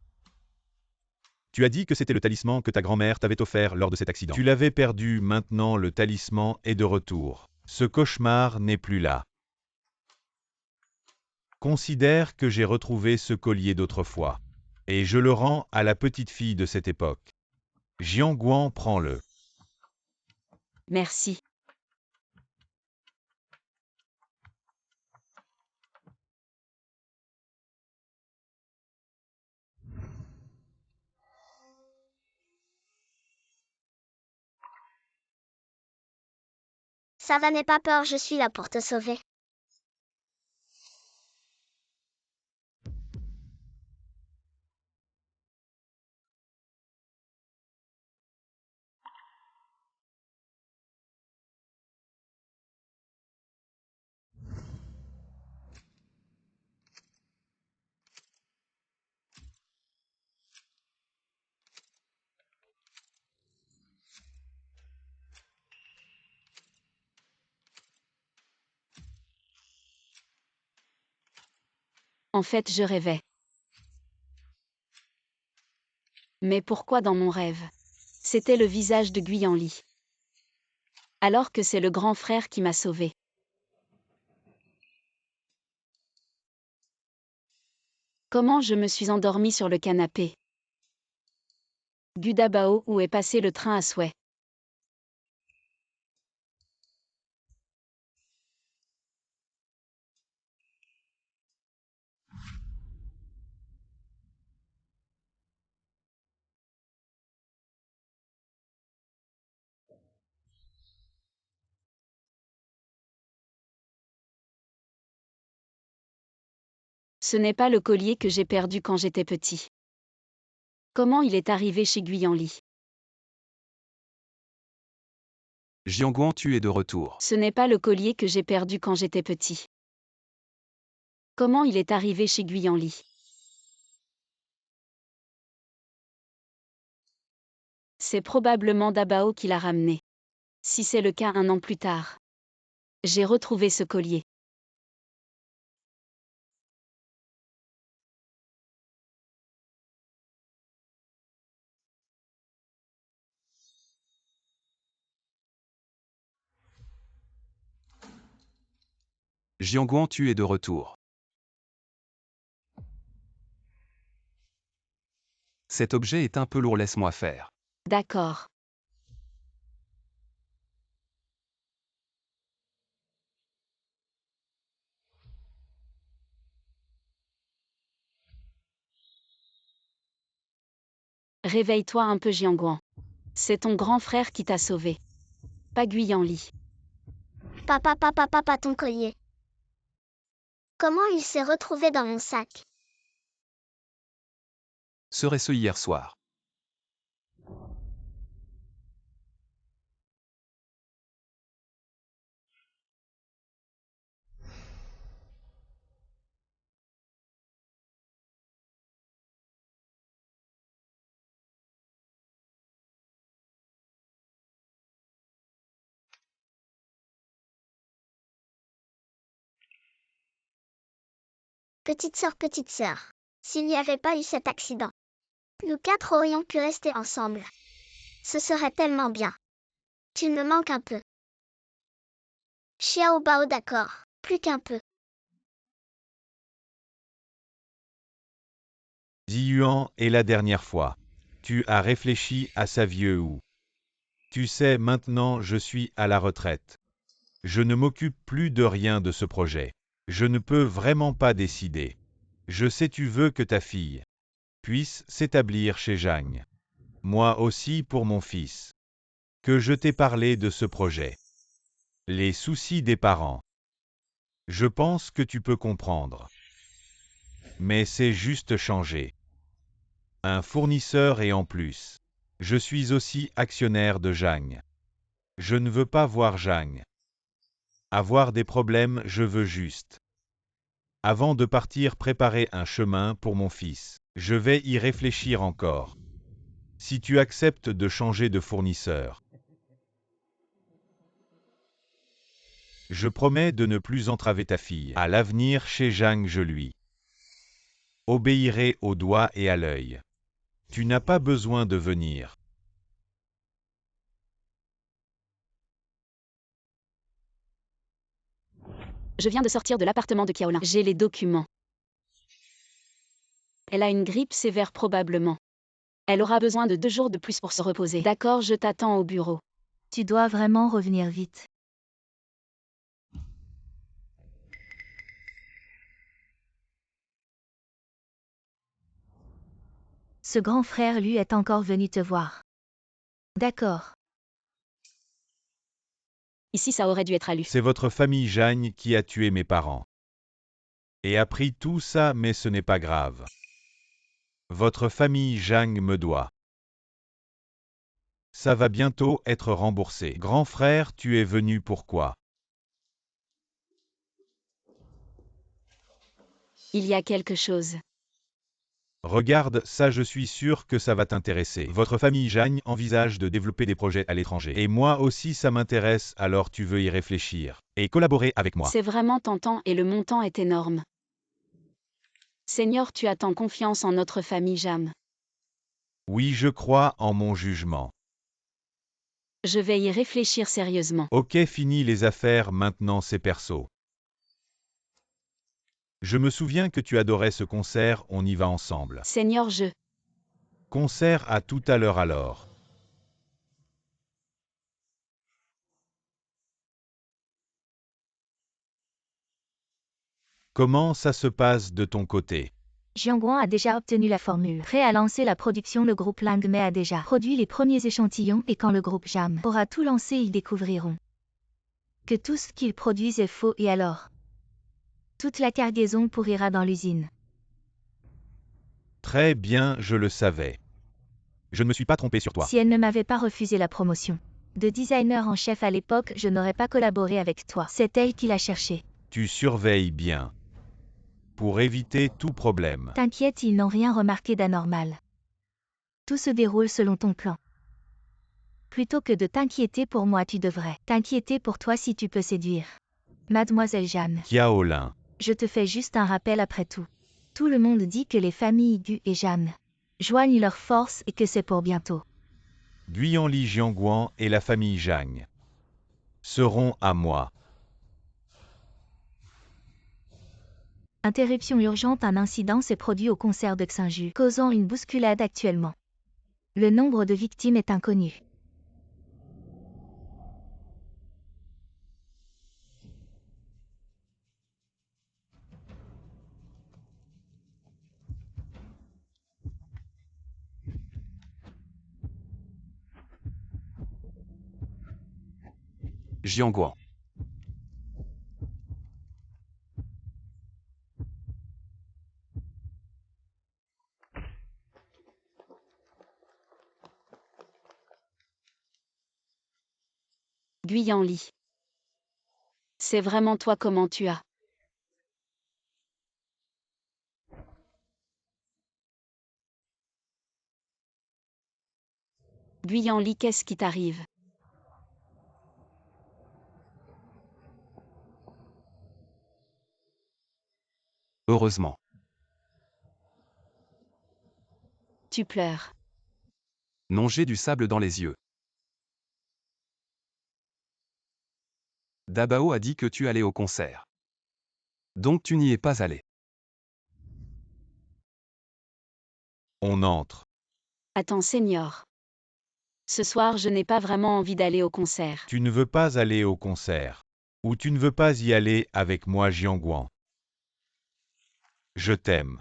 Tu as dit que c'était le talisman que ta grand-mère t'avait offert lors de cet accident. Tu l'avais perdu, maintenant le talisman est de retour. Ce cauchemar n'est plus là. Considère que j'ai retrouvé ce collier d'autrefois. Et je le rends à la petite fille de cette époque. Jianguan, prends-le.
Merci.
Ça va, n'aie pas peur, je suis là pour te sauver.
En fait, je rêvais. Mais pourquoi dans mon rêve? C'était le visage de Guyan Li. Alors que c'est le grand frère qui m'a sauvé. Comment je me suis endormie sur le canapé? Gudabao, où est passé le train à souhait? Ce n'est pas le collier que j'ai perdu quand j'étais petit. Comment il est arrivé chez Guyan Li?
Jianguan, tu es de retour.
Ce n'est pas le collier que j'ai perdu quand j'étais petit. Comment il est arrivé chez Guyanli? C'est probablement Dabao qui l'a ramené. Si c'est le cas 1 an plus tard. J'ai retrouvé ce collier.
Jianguan, tu es de retour. Cet objet est un peu lourd, laisse-moi faire.
D'accord. Réveille-toi un peu, Jianguan. C'est ton grand frère qui t'a sauvé. Pas Guyanli.
Papa, ton collier. Comment il s'est retrouvé dans mon sac?
Serait-ce hier soir?
Petite sœur, s'il n'y avait pas eu cet accident, nous 4 aurions pu rester ensemble. Ce serait tellement bien. Tu me manques un peu. Xiao Bao, d'accord, plus qu'un peu.
Ziyuan, et la dernière fois. Tu as réfléchi à sa vieux ou. Tu sais, maintenant je suis à la retraite. Je ne m'occupe plus de rien de ce projet. Je ne peux vraiment pas décider. Je sais tu veux que ta fille puisse s'établir chez Zhang. Moi aussi pour mon fils. Que je t'ai parlé de ce projet. Les soucis des parents. Je pense que tu peux comprendre. Mais c'est juste changer. Un fournisseur et en plus. Je suis aussi actionnaire de Zhang. Je ne veux pas voir Zhang avoir des problèmes, je veux juste. Avant de partir, préparer un chemin pour mon fils. Je vais y réfléchir encore. Si tu acceptes de changer de fournisseur, je promets de ne plus entraver ta fille. À l'avenir chez Zhang, je lui obéirai au doigt et à l'œil. Tu n'as pas besoin de venir.
Je viens de sortir de l'appartement de Kiaolin. J'ai les documents. Elle a une grippe sévère probablement. Elle aura besoin de 2 jours de plus pour se reposer. D'accord, je t'attends au bureau.
Tu dois vraiment revenir vite. Ce grand frère lui est encore venu te voir. D'accord.
Ici, ça aurait dû être à lui.
C'est votre famille Zhang qui a tué mes parents. Et a pris tout ça, mais ce n'est pas grave. Votre famille Zhang me doit. Ça va bientôt être remboursé. Grand frère, tu es venu pourquoi?
Il y a quelque chose.
Regarde, ça je suis sûr que ça va t'intéresser. Votre famille Zhang envisage de développer des projets à l'étranger. Et moi aussi ça m'intéresse, alors tu veux y réfléchir. Et collaborer avec moi.
C'est vraiment tentant et le montant est énorme. Seigneur, tu as tant confiance en notre famille Jam.
Oui, je crois en mon jugement.
Je vais y réfléchir sérieusement.
Ok, fini les affaires, maintenant c'est perso. Je me souviens que tu adorais ce concert, on y va ensemble.
Seigneur, je...
Concert à tout à l'heure alors. Comment ça se passe de ton côté?
Jianguan a déjà obtenu la formule. Prêt à lancer la production, le groupe Langmei a déjà produit les premiers échantillons et quand le groupe Jam aura tout lancé, ils découvriront que tout ce qu'ils produisent est faux et alors toute la cargaison pourrira dans l'usine.
Très bien, je le savais. Je ne me suis pas trompé sur toi.
Si elle ne m'avait pas refusé la promotion de designer en chef à l'époque, je n'aurais pas collaboré avec toi. C'est elle qui l'a cherché.
Tu surveilles bien. pour éviter tout problème.
T'inquiète, ils n'ont rien remarqué d'anormal. Tout se déroule selon ton plan. Plutôt que de t'inquiéter pour moi, tu devrais t'inquiéter pour toi si tu peux séduire Mademoiselle Jeanne.
Xiaolin.
Je te fais juste un rappel après tout. Tout le monde dit que les familles Gu et Jeanne joignent leurs forces et que c'est pour bientôt.
Guyanli Jianguan et la famille Zhang seront à moi.
Interruption urgente, un incident s'est produit au concert de Xinju, causant une bousculade actuellement. Le nombre de victimes est inconnu.
Jianguan.
Guyanli. C'est vraiment toi, comment tu as? Guyanli, qu'est-ce qui t'arrive?
Heureusement.
Tu pleures.
Non, j'ai du sable dans les yeux. Dabao a dit que tu allais au concert. Donc tu n'y es pas allé.
On entre.
Attends, Seigneur. Ce soir, je n'ai pas vraiment envie d'aller au concert.
Tu ne veux pas aller au concert. Ou tu ne veux pas y aller avec moi, Jianguan. Je t'aime.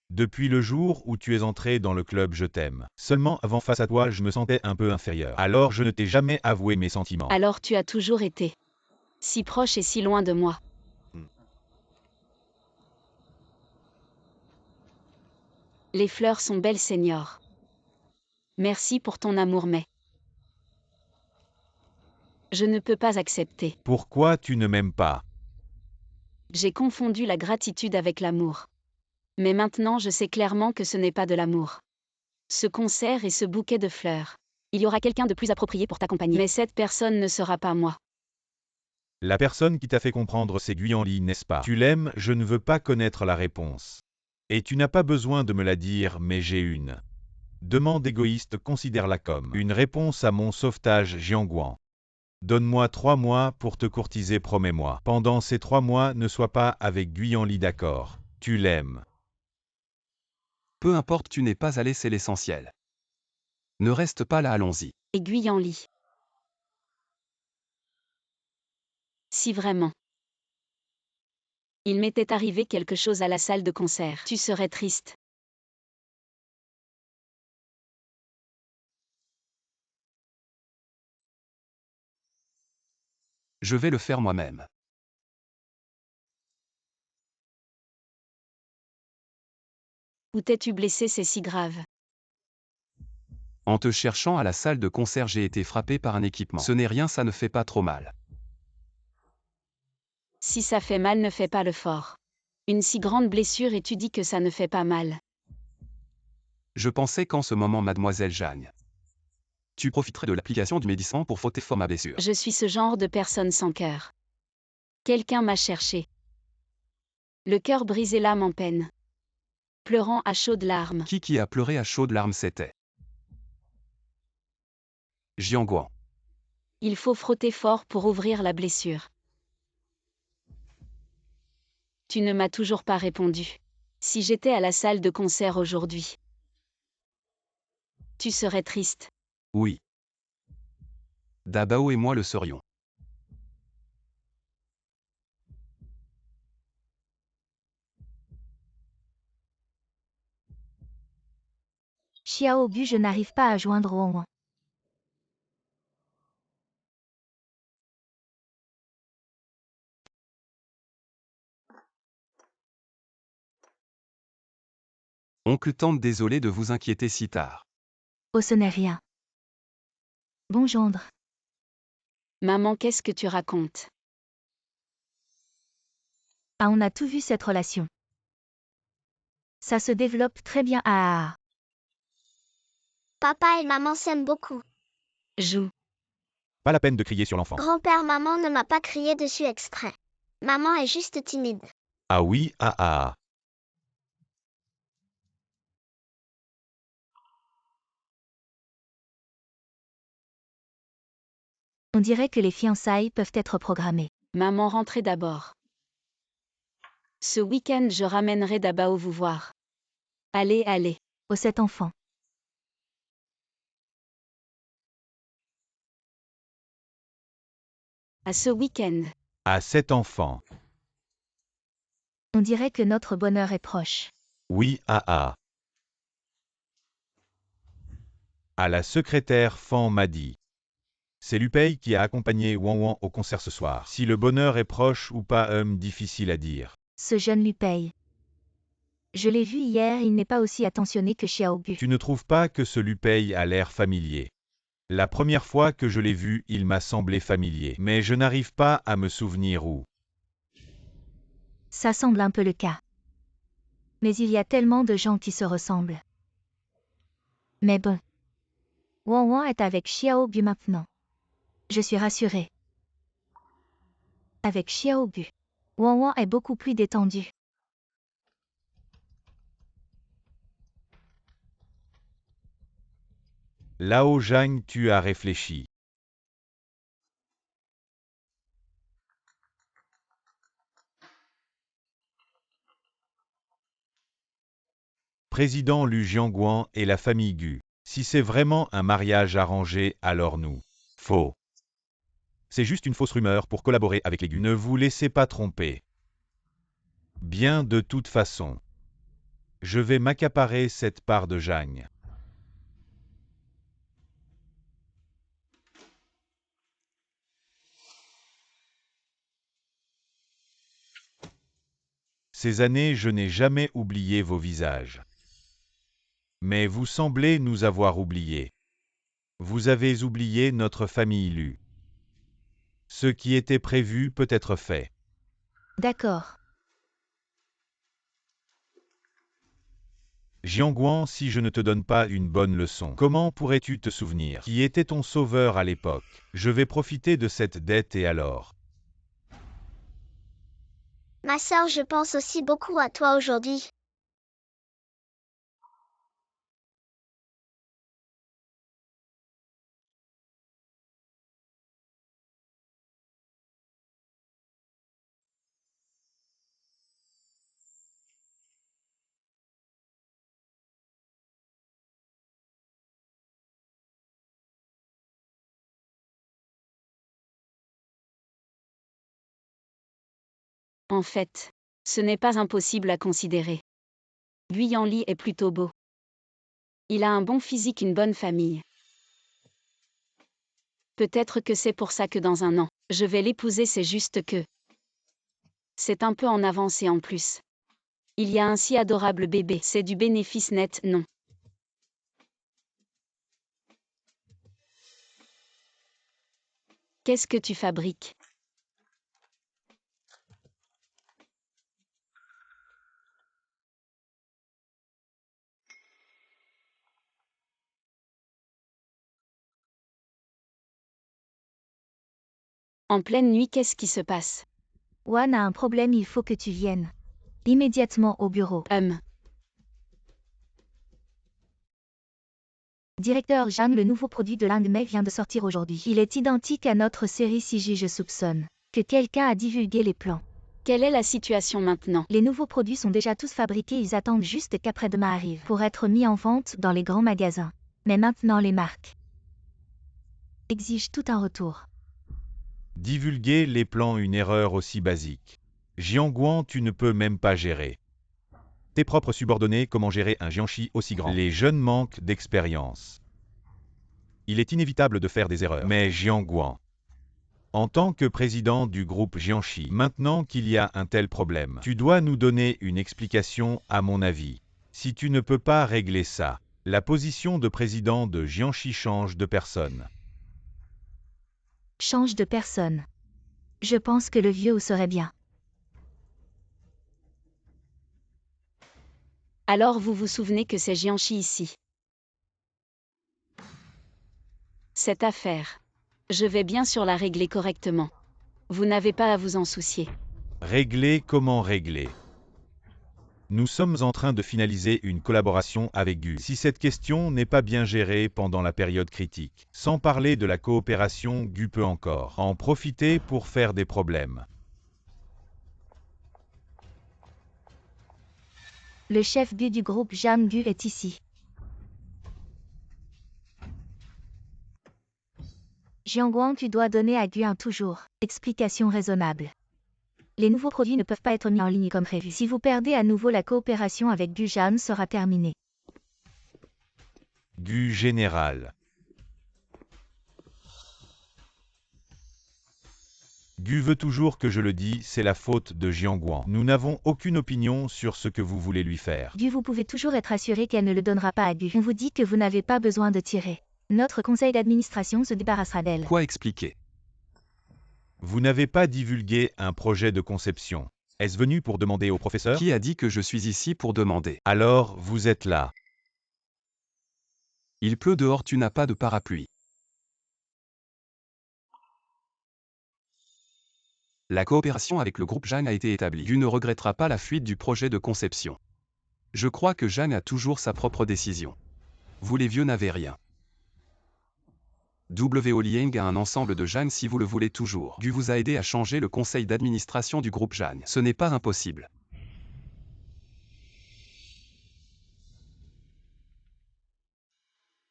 Depuis le jour où tu es entré dans le club, je t'aime. Seulement avant, face à toi, je me sentais un peu inférieur. Alors je ne t'ai jamais avoué mes sentiments.
Alors tu as toujours été si proche et si loin de moi. Les fleurs sont belles, Seigneur. Merci pour ton amour, mais je ne peux pas accepter.
Pourquoi tu ne m'aimes pas?
J'ai confondu la gratitude avec l'amour. Mais maintenant je sais clairement que ce n'est pas de l'amour. Ce concert et ce bouquet de fleurs. Il y aura quelqu'un de plus approprié pour t'accompagner. Mais cette personne ne sera pas moi.
La personne qui t'a fait comprendre c'est Guyanli, n'est-ce pas? Tu l'aimes, je ne veux pas connaître la réponse. Et tu n'as pas besoin de me la dire, mais j'ai une demande égoïste, considère-la comme une réponse à mon sauvetage, Jianguan. Donne-moi 3 mois pour te courtiser, promets-moi. Pendant ces 3 mois, ne sois pas avec Guyanli, d'accord? Tu l'aimes.
Peu importe, tu n'es pas allé, c'est l'essentiel. Ne reste pas là, allons-y.
Et Guyanli. Si vraiment il m'était arrivé quelque chose à la salle de concert, tu serais triste.
Je vais le faire moi-même.
Où t'es-tu blessé, c'est si grave?
En te cherchant à la salle de concert, j'ai été frappé par un équipement. Ce n'est rien, ça ne fait pas trop mal.
Si ça fait mal, ne fais pas le fort. Une si grande blessure et tu dis que ça ne fait pas mal.
Je pensais qu'en ce moment, mademoiselle Jeanne, tu profiterais de l'application du médicament pour frotter fort ma blessure.
Je suis ce genre de personne sans cœur. Quelqu'un m'a cherché. Le cœur brisé, l'âme en peine. Pleurant à chaudes larmes.
Qui a pleuré à chaudes larmes, c'était Jianguan.
Il faut frotter fort pour ouvrir la blessure. Tu ne m'as toujours pas répondu. Si j'étais à la salle de concert aujourd'hui, tu serais triste.
Oui. Dabao et moi le serions.
Xiao Bu, je n'arrive pas à joindre Owen.
Oncle Tante, désolé de vous inquiéter si tard.
Oh, ce n'est rien. Bon gendre.
Maman, qu'est-ce que tu racontes?
Ah, on a tout vu cette relation. Ça se développe très bien. Ah.
Papa et maman s'aiment beaucoup.
Joue.
Pas la peine de crier sur l'enfant.
Grand-père, maman ne m'a pas crié dessus exprès. Maman est juste timide.
Ah oui, ah ah.
On dirait que les fiançailles peuvent être programmées.
Maman rentrez d'abord. Ce week-end je ramènerai Dabao vous voir. Allez, allez.
Aux 7 enfants.
À ce week-end.
À 7 enfants.
On dirait que notre bonheur est proche.
Oui, ah ah. À la secrétaire Fan m'a dit. C'est Lupei qui a accompagné Wan au concert ce soir. Si le bonheur est proche ou pas, difficile à dire.
Ce jeune Lupei. Je l'ai vu hier, il n'est pas aussi attentionné que Xiaobu.
Tu ne trouves pas que ce Lupei a l'air familier? La première fois que je l'ai vu, il m'a semblé familier, mais je n'arrive pas à me souvenir où.
Ça semble un peu le cas. Mais il y a tellement de gens qui se ressemblent. Mais bon. Wan est avec Xiaobu maintenant. Je suis rassurée. Avec Xiaobu. Wan est beaucoup plus détendu.
Lao Zhang, tu as réfléchi. Président Lu Jianguan et la famille Gu. Si c'est vraiment un mariage arrangé, alors nous. Faux. C'est juste une fausse rumeur pour collaborer avec les Gu. Ne vous laissez pas tromper. Bien, de toute façon. Je vais m'accaparer cette part de Zhang. Ces années, je n'ai jamais oublié vos visages. Mais vous semblez nous avoir oubliés. Vous avez oublié notre famille Lu. Ce qui était prévu peut être fait.
D'accord.
Jianguan, si je ne te donne pas une bonne leçon, comment pourrais-tu te souvenir? Qui était ton sauveur à l'époque? Je vais profiter de cette dette et alors?
Ma sœur, je pense aussi beaucoup à toi aujourd'hui.
En fait, ce n'est pas impossible à considérer. Guyanli est plutôt beau. Il a un bon physique, une bonne famille. Peut-être que c'est pour ça que dans un an, je vais l'épouser, c'est juste que... C'est un peu en avance et en plus. Il y a un si adorable bébé, c'est du bénéfice net, non. Qu'est-ce que tu fabriques? En pleine nuit, qu'est-ce qui se passe?
Wan a un problème, il faut que tu viennes. Immédiatement au bureau. Directeur Zhang, le nouveau produit de l'Inde Mai vient de sortir aujourd'hui. Il est identique à notre série CJ, je soupçonne que quelqu'un a divulgué les plans.
Quelle est la situation maintenant?
Les nouveaux produits sont déjà tous fabriqués, ils attendent juste qu'après-demain arrive pour être mis en vente dans les grands magasins. Mais maintenant les marques exigent tout un retour.
Divulguer les plans, une erreur aussi basique. Jianguan, tu ne peux même pas gérer. Tes propres subordonnés, comment gérer un Jiangxi aussi grand? Les jeunes manquent d'expérience. Il est inévitable de faire des erreurs. Mais Jianguan, en tant que président du groupe Jiangxi, maintenant qu'il y a un tel problème, tu dois nous donner une explication à mon avis. Si tu ne peux pas régler ça, la position de président de Jiangxi change de personne.
Change de personne. Je pense que le vieux serait bien.
Alors vous vous souvenez que c'est Jianchi ici. Cette affaire. Je vais bien sûr la régler correctement. Vous n'avez pas à vous en soucier.
Régler comment régler? Nous sommes en train de finaliser une collaboration avec Gu. Si cette question n'est pas bien gérée pendant la période critique, sans parler de la coopération, Gu peut encore en profiter pour faire des problèmes.
Le chef Gu du groupe Jam Gu est ici. Jiangguang, tu dois donner à Gu un toujours. Explication raisonnable. Les nouveaux produits ne peuvent pas être mis en ligne comme prévu. Si vous perdez à nouveau, la coopération avec Gu Jam sera terminée.
Gu général. Gu veut toujours que je le dise, c'est la faute de Jiangguang. Nous n'avons aucune opinion sur ce que vous voulez lui faire.
Gu, vous pouvez toujours être assuré qu'elle ne le donnera pas à Gu. On vous dit que vous n'avez pas besoin de tirer. Notre conseil d'administration se débarrassera d'elle.
Quoi expliquer?
Vous n'avez pas divulgué un projet de conception. Est-ce venu pour demander au professeur?
Qui a dit que je suis ici pour demander?
Alors, vous êtes là.
Il pleut dehors, tu n'as pas de parapluie. La coopération avec le groupe Jang a été établie. Gu ne regrettera pas la fuite du projet de conception. Je crois que Jang a toujours sa propre décision. Vous les vieux n'avez rien. W.O. Liang a un ensemble de Jang si vous le voulez toujours. Gu vous a aidé à changer le conseil d'administration du groupe Jang. Ce n'est pas impossible.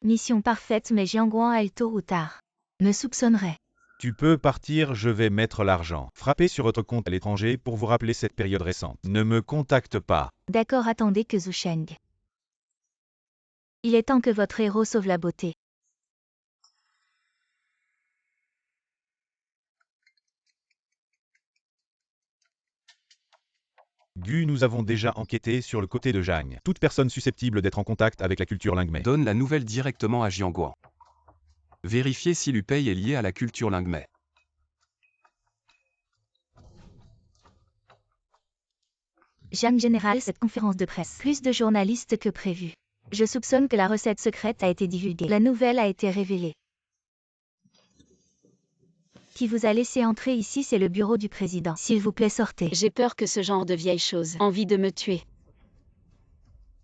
Mission parfaite, mais Jiangguang elle tôt ou tard me soupçonnerait.
Tu peux partir, je vais mettre l'argent. Frappez sur votre compte à l'étranger pour vous rappeler cette période récente. Ne me contacte pas.
D'accord, attendez que Zhu Sheng. Il est temps que votre héros sauve la beauté.
Gu, nous avons déjà enquêté sur le côté de Jang. Toute personne susceptible d'être en contact avec la culture Lingmei.
Donne la nouvelle directement à Jiangguang. Vérifiez si Lu Pei est lié à la culture Lingmei.
Jam général, cette conférence de presse. Plus de journalistes que prévu. Je soupçonne que la recette secrète a été divulguée. La nouvelle a été révélée. Qui vous a laissé entrer ici, c'est le bureau du président. S'il vous plaît, sortez.
J'ai peur que ce genre de vieille chose. Envie de me tuer.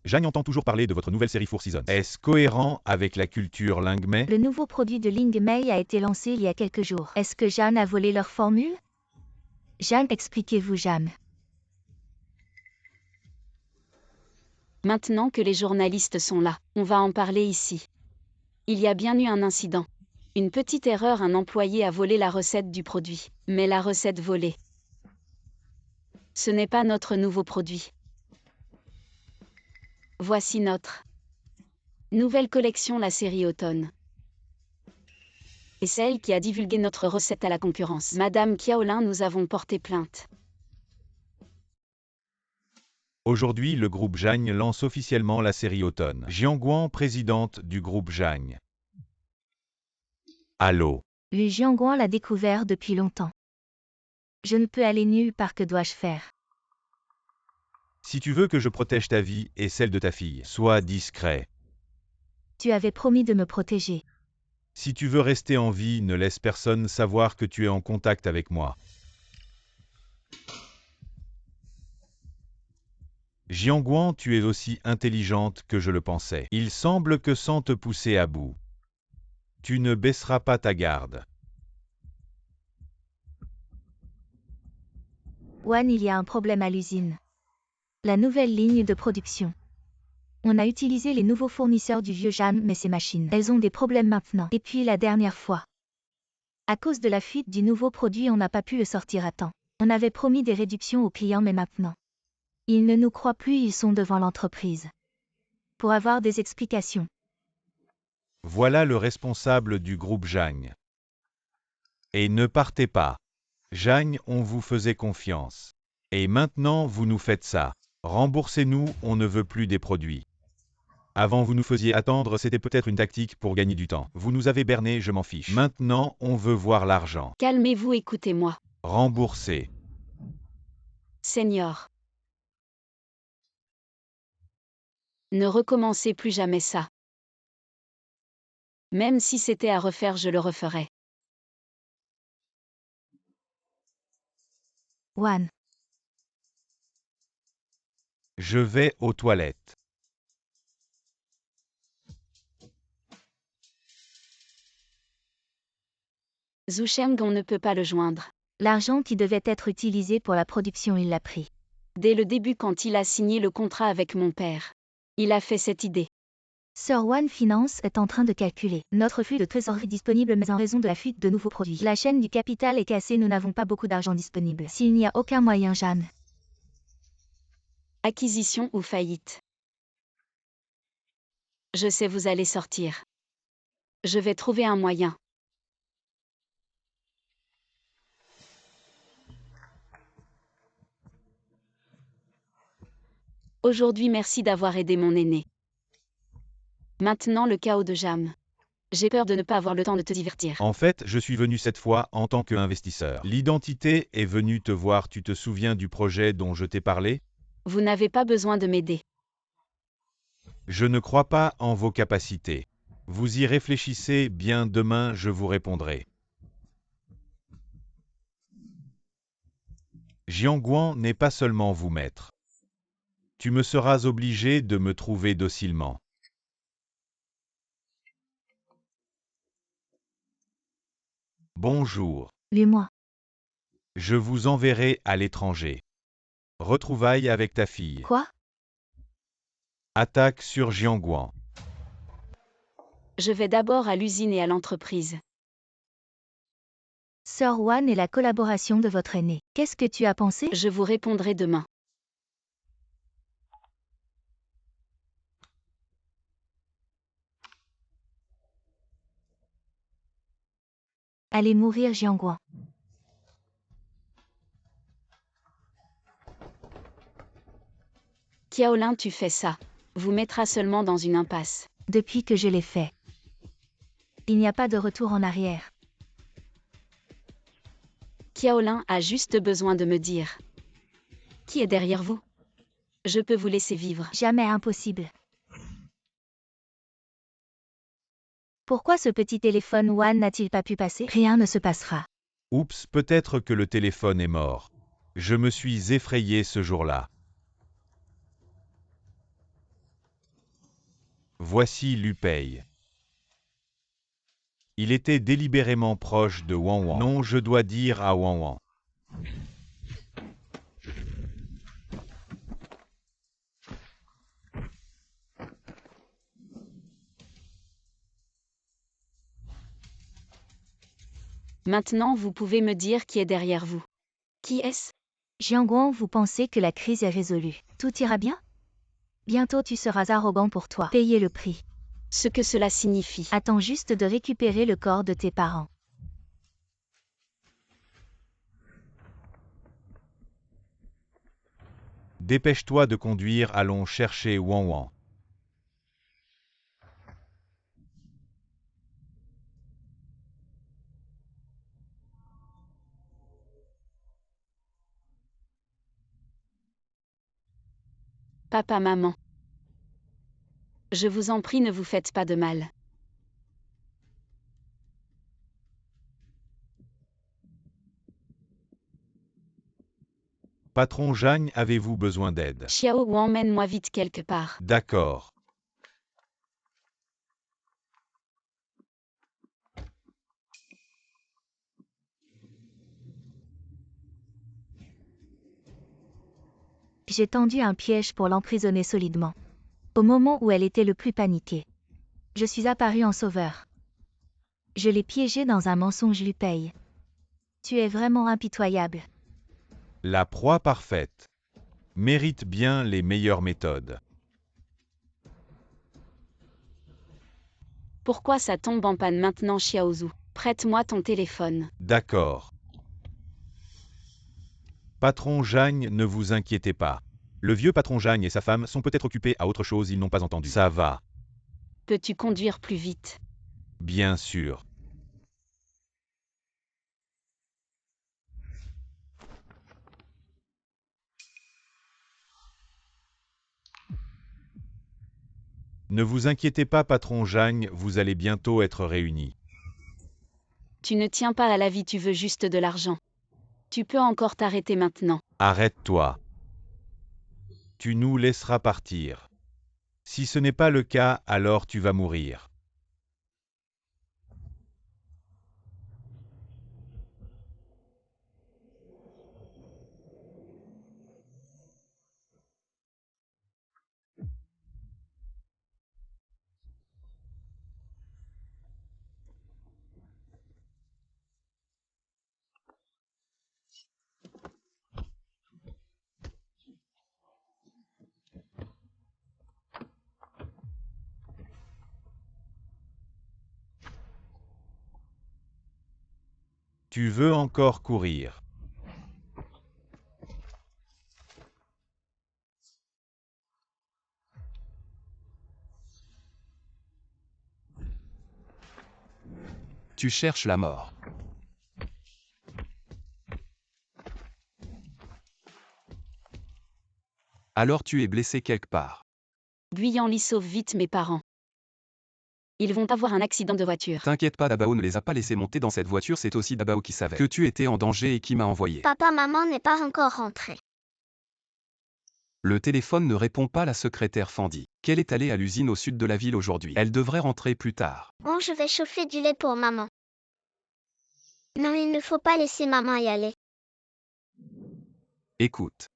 Jang entend toujours parler de votre nouvelle série Four Seasons. Est-ce cohérent avec la culture Lingmei?
Le nouveau produit de Lingmei a été lancé il y a quelques jours. Est-ce que Jam a volé leur formule? Jam, expliquez-vous Jam.
Maintenant que les journalistes sont là, on va en parler ici. Il y a bien eu un incident. Une petite erreur, un employé a volé la recette du produit. Mais la recette volée. Ce n'est pas notre nouveau produit. Voici notre nouvelle collection, la série automne. Et celle qui a divulgué notre recette à la concurrence. Madame Qiaolin, nous avons porté plainte.
Aujourd'hui, le groupe Jang lance officiellement la série automne. Jiangguang, présidente du groupe Jang. Allô?
Le Jiangguang l'a découvert depuis longtemps. Je ne peux aller nulle part, que dois-je faire?
Si tu veux que je protège ta vie et celle de ta fille, sois discret.
Tu avais promis de me protéger.
Si tu veux rester en vie, ne laisse personne savoir que tu es en contact avec moi. Jiangguang, tu es aussi intelligente que je le pensais. Il semble que sans te pousser à bout, tu ne baisseras pas ta garde.
Wan, il y a un problème à l'usine. La nouvelle ligne de production. On a utilisé les nouveaux fournisseurs du vieux Jam, mais ces machines, elles ont des problèmes maintenant. Et puis la dernière fois, à cause de la fuite du nouveau produit, on n'a pas pu le sortir à temps. On avait promis des réductions aux clients, mais maintenant, ils ne nous croient plus, ils sont devant l'entreprise pour avoir des explications.
Voilà le responsable du groupe Jang. Et ne partez pas. Jang, on vous faisait confiance. Et maintenant, vous nous faites ça. Remboursez-nous, on ne veut plus des produits. Avant, vous nous faisiez attendre, c'était peut-être une tactique pour gagner du temps. Vous nous avez berné, je m'en fiche. Maintenant, on veut voir l'argent.
Calmez-vous, écoutez-moi.
Remboursez.
Seigneur. Ne recommencez plus jamais ça. Même si c'était à refaire, je le referais.
Wan.
Je vais aux toilettes.
Zhu Shengong ne peut pas le joindre.
L'argent qui devait être utilisé pour la production, il l'a pris.
Dès le début, quand il a signé le contrat avec mon père, il a fait cette idée.
Sir Wan Finance est en train de calculer. Notre flux de trésorerie disponible, mais en raison de la fuite de nouveaux produits, la chaîne du capital est cassée, nous n'avons pas beaucoup d'argent disponible. S'il n'y a aucun moyen, Jeanne.
Acquisition ou faillite. Je sais, vous allez sortir. Je vais trouver un moyen. Aujourd'hui, merci d'avoir aidé mon aîné. Maintenant, le chaos de Jam. J'ai peur de ne pas avoir le temps de te divertir.
En fait, je suis venu cette fois en tant qu'investisseur. L'identité est venue te voir. Tu te souviens du projet dont je t'ai parlé?
Vous n'avez pas besoin de m'aider.
Je ne crois pas en vos capacités. Vous y réfléchissez bien, demain je vous répondrai. Jianguan n'est pas seulement vous maître. Tu me seras obligé de me trouver docilement. Bonjour.
Lui-moi.
Je vous enverrai à l'étranger. Retrouvailles avec ta fille.
Quoi?
Attaque sur Jianguan.
Je vais d'abord à l'usine et à l'entreprise.
Sir Wan et la collaboration de votre aîné. Qu'est-ce que tu as pensé?
Je vous répondrai demain.
Allez mourir, Jianguan.
Qiaolin, tu fais ça. Vous mettra seulement dans une impasse.
Depuis que je l'ai fait. Il n'y a pas de retour en arrière.
Qiaolin a juste besoin de me dire. Qui est derrière vous? Je peux vous laisser vivre.
Jamais impossible. Pourquoi ce petit téléphone Wan n'a-t-il pas pu passer? Rien ne se passera.
Oups, peut-être que le téléphone est mort. Je me suis effrayé ce jour-là. Voici Lu Pei. Il était délibérément proche de Wang Wang. Non, je dois dire à Wang Wang.
Maintenant, vous pouvez me dire qui est derrière vous. Qui est-ce?
Jianguan, vous pensez que la crise est résolue. Tout ira bien? Bientôt tu seras arrogant pour toi. Payez le prix.
Ce que cela signifie.
Attends juste de récupérer le corps de tes parents.
Dépêche-toi de conduire, allons chercher Wang Wang.
Papa, maman. Je vous en prie, ne vous faites pas de mal.
Patron Zhang, avez-vous besoin d'aide?
Xiao Wu, emmène-moi vite quelque part.
D'accord.
J'ai tendu un piège pour l'emprisonner solidement. Au moment où elle était le plus paniquée. Je suis apparu en sauveur. Je l'ai piégé dans un mensonge, Lu Pei. Tu es vraiment impitoyable.
La proie parfaite. Mérite bien les meilleures méthodes.
Pourquoi ça tombe en panne maintenant, Xiaozu? Prête-moi ton téléphone.
D'accord. Patron Zhang, ne vous inquiétez pas. Le vieux patron Zhang et sa femme sont peut-être occupés à autre chose, ils n'ont pas entendu. Ça va.
Peux-tu conduire plus vite?
Bien sûr. Ne vous inquiétez pas, patron Zhang, vous allez bientôt être réunis.
Tu ne tiens pas à la vie, tu veux juste de l'argent. Tu peux encore t'arrêter maintenant.
Arrête-toi. Tu nous laisseras partir. Si ce n'est pas le cas, alors tu vas mourir. Tu veux encore courir.
Tu cherches la mort. Alors tu es blessé quelque part.
Guyan Li, sauve vite mes parents. Ils vont avoir un accident de voiture.
T'inquiète pas, Dabao ne les a pas laissés monter dans cette voiture, c'est aussi Dabao qui savait que tu étais en danger et qui m'a envoyé.
Papa, maman n'est pas encore rentré.
Le téléphone ne répond pas, la secrétaire Fendi. Qu'elle est allée à l'usine au sud de la ville aujourd'hui. Elle devrait rentrer plus tard.
Bon, je vais chauffer du lait pour maman. Non, il ne faut pas laisser maman y aller.
Écoute.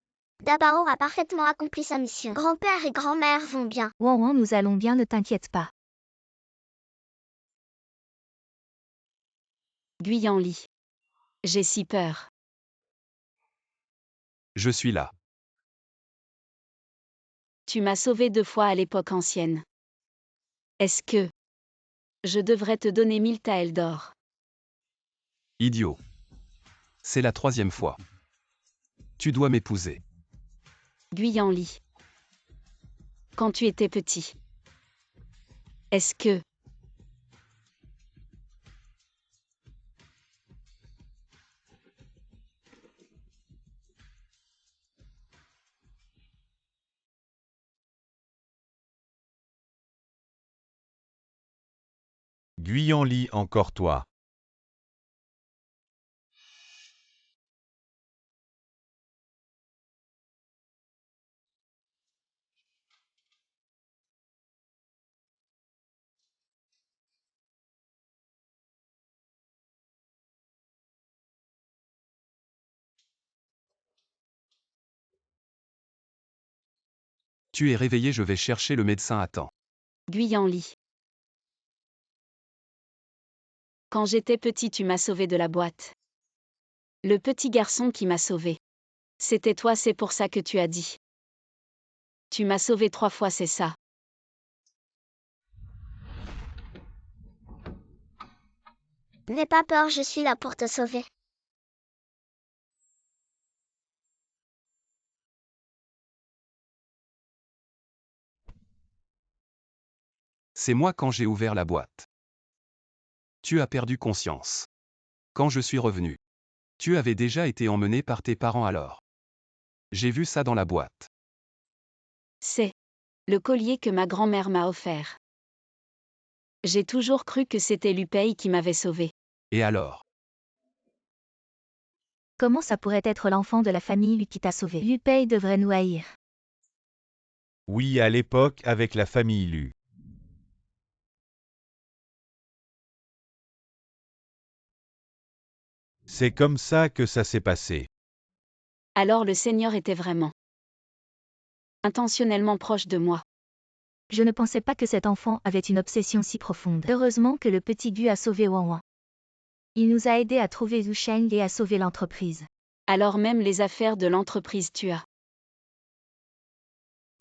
Dabao a parfaitement accompli sa mission. Grand-père et grand-mère vont bien.
Ouan, nous allons bien, ne t'inquiète pas.
Guyan Li. J'ai si peur.
Je suis là.
Tu m'as sauvé 2 fois à l'époque ancienne. Est-ce que je devrais te donner 1000 taels d'or?
Idiot. C'est la 3e fois. Tu dois m'épouser.
Guyan Li. Quand tu étais petit. Est-ce que
Guyan Li, encore toi.
Tu es réveillé, je vais chercher le médecin à temps.
Guyan Li. Quand j'étais petit, tu m'as sauvé de la boîte. Le petit garçon qui m'a sauvé. C'était toi, c'est pour ça que tu as dit. Tu m'as sauvé 3 fois, c'est ça.
N'aie pas peur, je suis là pour te sauver.
C'est moi quand j'ai ouvert la boîte. Tu as perdu conscience. Quand je suis revenu. Tu avais déjà été emmené par tes parents alors. J'ai vu ça dans la boîte.
C'est le collier que ma grand-mère m'a offert. J'ai toujours cru que c'était Lupei qui m'avait sauvé.
Et alors?
Comment ça pourrait être l'enfant de la famille Lu qui t'a sauvé? Lupei devrait nous haïr.
Oui, à l'époque, avec la famille Lu. C'est comme ça que ça s'est passé.
Alors le Seigneur était vraiment intentionnellement proche de moi.
Je ne pensais pas que cet enfant avait une obsession si profonde. Heureusement que le petit Gu a sauvé Wang. Il nous a aidés à trouver Zhu Sheng et à sauver l'entreprise.
Alors même les affaires de l'entreprise tu as.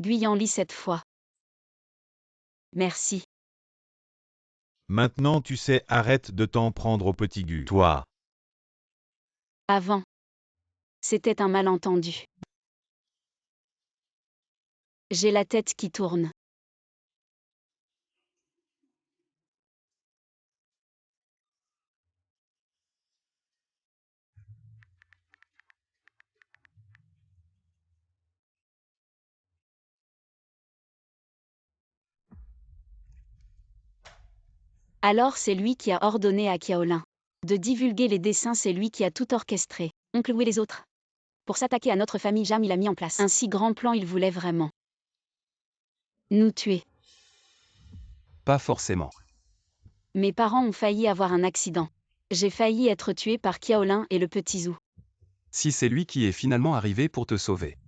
Guyan Li cette fois. Merci.
Maintenant tu sais, arrête de t'en prendre au petit Gu. Toi.
Avant. C'était un malentendu. J'ai la tête qui tourne. Alors c'est lui qui a ordonné à Qiaolin de divulguer les dessins, c'est lui qui a tout orchestré. Oncle Wu et les autres. Pour s'attaquer à notre famille, Jam il a mis en place un si grand plan, il voulait vraiment nous tuer.
Pas forcément.
Mes parents ont failli avoir un accident. J'ai failli être tué par Qiaolin et le petit Zhu.
Si c'est lui qui est finalement arrivé pour te sauver.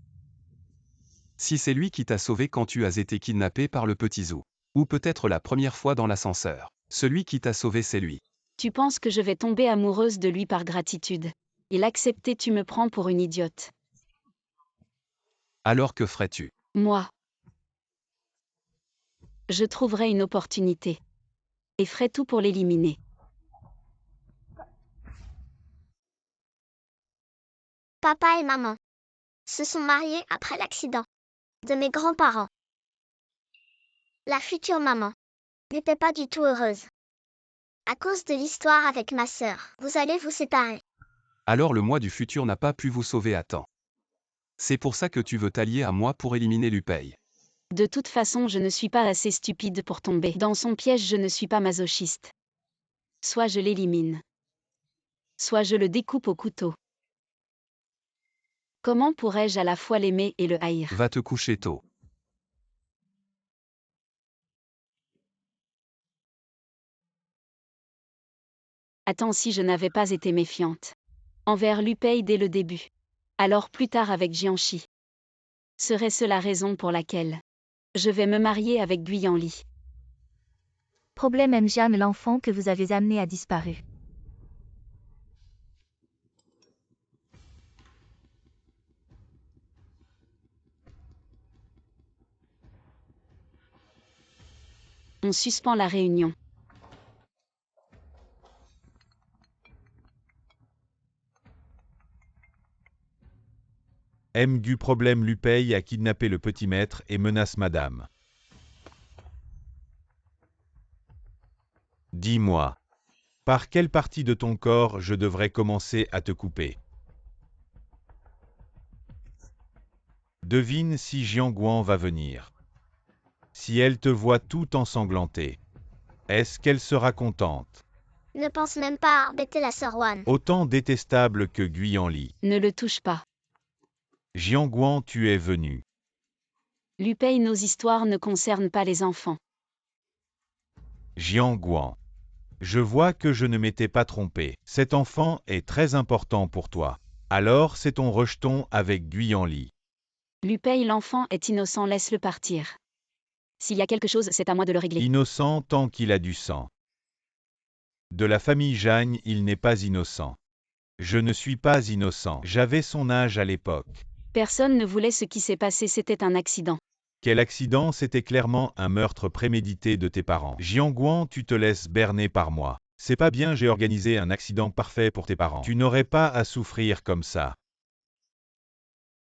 Si c'est lui qui t'a sauvé quand tu as été kidnappé par le petit Zhu. Ou peut-être la première fois dans l'ascenseur. Celui qui t'a sauvé, c'est lui.
Tu penses que je vais tomber amoureuse de lui par gratitude? Il acceptait, tu me prends pour une idiote.
Alors que ferais-tu?
Moi. Je trouverai une opportunité. Et ferai tout pour l'éliminer.
Papa et maman se sont mariés après l'accident de mes grands-parents. La future maman n'était pas du tout heureuse. À cause de l'histoire avec ma sœur, vous allez vous séparer.
Alors le moi du futur n'a pas pu vous sauver à temps. C'est pour ça que tu veux t'allier à moi pour éliminer Lu Pei.
De toute façon, je ne suis pas assez stupide pour tomber dans son piège, je ne suis pas masochiste. Soit je l'élimine. Soit je le découpe au couteau. Comment pourrais-je à la fois l'aimer et le haïr?
Va te coucher tôt.
Attends, si je n'avais pas été méfiante envers Lu Pei dès le début. Alors plus tard avec Jianxi. Serait-ce la raison pour laquelle je vais me marier avec Guyanli?
Problème Mjam, l'enfant que vous avez amené a disparu.
On suspend la réunion.
M du problème Lu Pei a kidnappé le petit maître et menace madame. Dis-moi, par quelle partie de ton corps je devrais commencer à te couper? Devine si Jianguan va venir. Si elle te voit tout ensanglanté, est-ce qu'elle sera contente?
Ne pense même pas à embêter la sœur Wan.
Autant détestable que Guyanli.
Ne le touche pas.
Jianguan, tu es venu.
Lu Pei, nos histoires ne concernent pas les enfants.
Jianguan. Je vois que je ne m'étais pas trompé. Cet enfant est très important pour toi. Alors c'est ton rejeton avec Guyanli.
Lu Pei, l'enfant est innocent, laisse-le partir. S'il y a quelque chose, c'est à moi de le régler.
Innocent tant qu'il a du sang. De la famille Jagne, il n'est pas innocent. Je ne suis pas innocent. J'avais son âge à l'époque.
Personne ne voulait ce qui s'est passé, c'était un accident.
Quel accident, c'était clairement un meurtre prémédité de tes parents. Jianguan, tu te laisses berner par moi. C'est pas bien, j'ai organisé un accident parfait pour tes parents. Tu n'aurais pas à souffrir comme ça.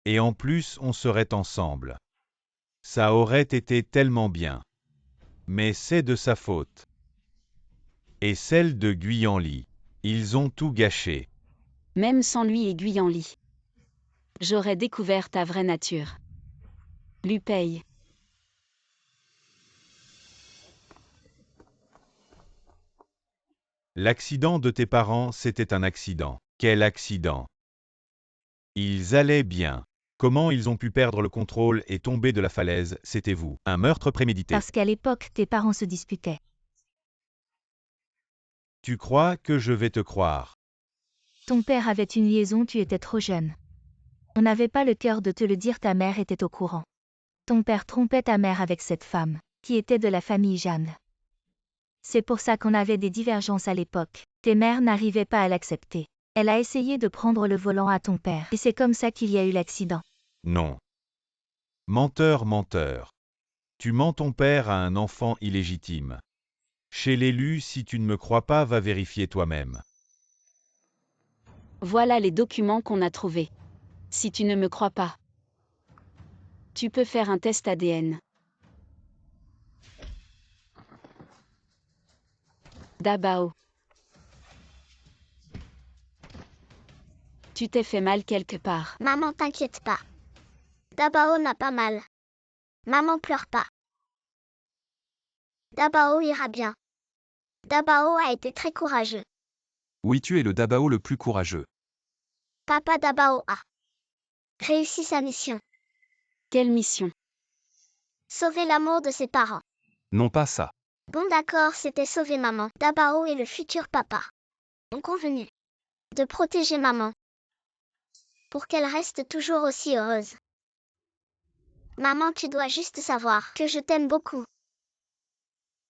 Et en plus, on serait ensemble. Ça aurait été tellement bien. Mais c'est de sa faute. Et celle de Guyanli. Ils ont tout gâché.
Même sans lui et Guyanli. J'aurais découvert ta vraie nature. Lu Pei.
L'accident de tes parents, c'était un accident. Quel accident? Ils allaient bien. Comment ils ont pu perdre le contrôle et tomber de la falaise? C'était vous. Un meurtre prémédité.
Parce qu'à l'époque, tes parents se disputaient.
Tu crois que je vais te croire?
Ton père avait une liaison, tu étais trop jeune. On n'avait pas le cœur de te le dire, ta mère était au courant. Ton père trompait ta mère avec cette femme, qui était de la famille Jeanne. C'est pour ça qu'on avait des divergences à l'époque. Tes mères n'arrivaient pas à l'accepter. Elle a essayé de prendre le volant à ton père. Et c'est comme ça qu'il y a eu l'accident.
Non. Menteur, menteur. Tu mens ton père à un enfant illégitime. Chez l'élu, si tu ne me crois pas, va vérifier toi-même.
Voilà les documents qu'on a trouvés. Si tu ne me crois pas, tu peux faire un test ADN. Dabao. Tu t'es fait mal quelque part.
Maman, t'inquiète pas. Dabao n'a pas mal. Maman, pleure pas. Dabao ira bien. Dabao a été très courageux.
Oui, tu es le Dabao le plus courageux.
Papa Dabao a réussi sa mission.
Quelle mission?
Sauver l'amour de ses parents.
Non pas ça.
Bon d'accord, c'était sauver maman. Dabao et le futur papa ont convenu de protéger maman pour qu'elle reste toujours aussi heureuse. Maman, tu dois juste savoir que je t'aime beaucoup.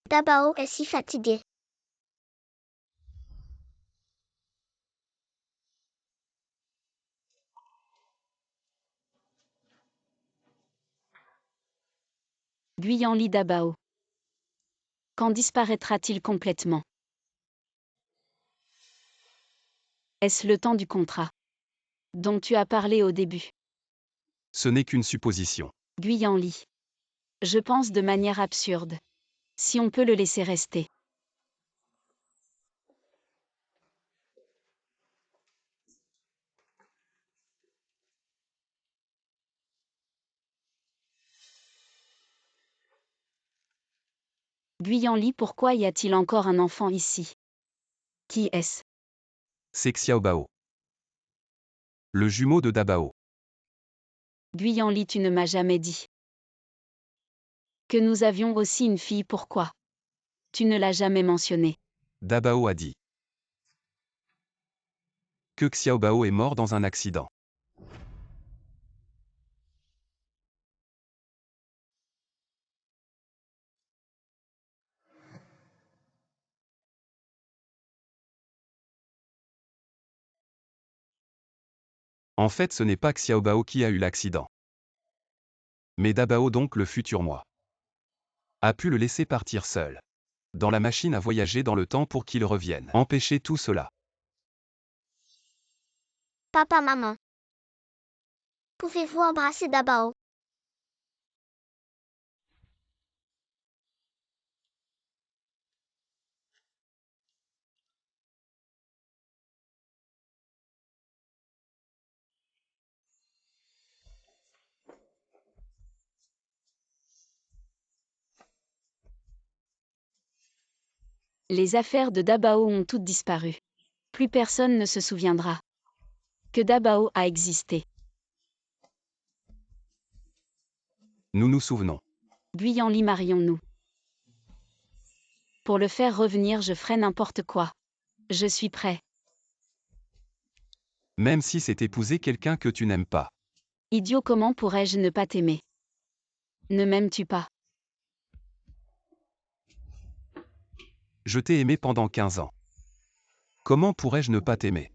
Dabao est si fatigué.
Guyanli Dabao. Quand disparaîtra-t-il complètement? Est-ce le temps du contrat dont tu as parlé au début?
Ce n'est qu'une supposition.
Guyanli. Je pense de manière absurde. Si on peut le laisser rester. Guyanli, pourquoi y a-t-il encore un enfant ici? Qui est-ce?
C'est Xiaobao. Le jumeau de Dabao.
Guyanli, tu ne m'as jamais dit que nous avions aussi une fille, pourquoi? Tu ne l'as jamais mentionné.
Dabao a dit que Xiaobao est mort dans un accident. En fait, ce n'est pas Xiaobao qui a eu l'accident. Mais Dabao, donc le futur moi, a pu le laisser partir seul dans la machine à voyager dans le temps pour qu'il revienne. Empêcher tout cela.
Papa, maman. Pouvez-vous embrasser Dabao?
Les affaires de Dabao ont toutes disparu. Plus personne ne se souviendra que Dabao a existé.
Nous nous souvenons.
Guyanli, marions-nous. Pour le faire revenir, je ferai n'importe quoi. Je suis prêt.
Même si c'est épouser quelqu'un que tu n'aimes pas.
Idiot, comment pourrais-je ne pas t'aimer? Ne m'aimes-tu pas?
Je t'ai aimé pendant 15 ans. Comment pourrais-je ne pas t'aimer?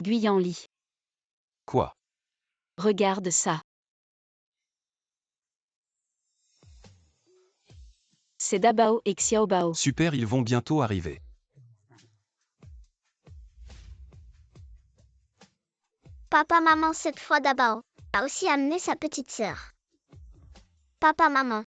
Guyanli.
Quoi?
Regarde ça. C'est Dabao et Xiaobao.
Super, ils vont bientôt arriver.
Papa, maman, cette fois Dabao a aussi amené sa petite sœur. Papa, maman.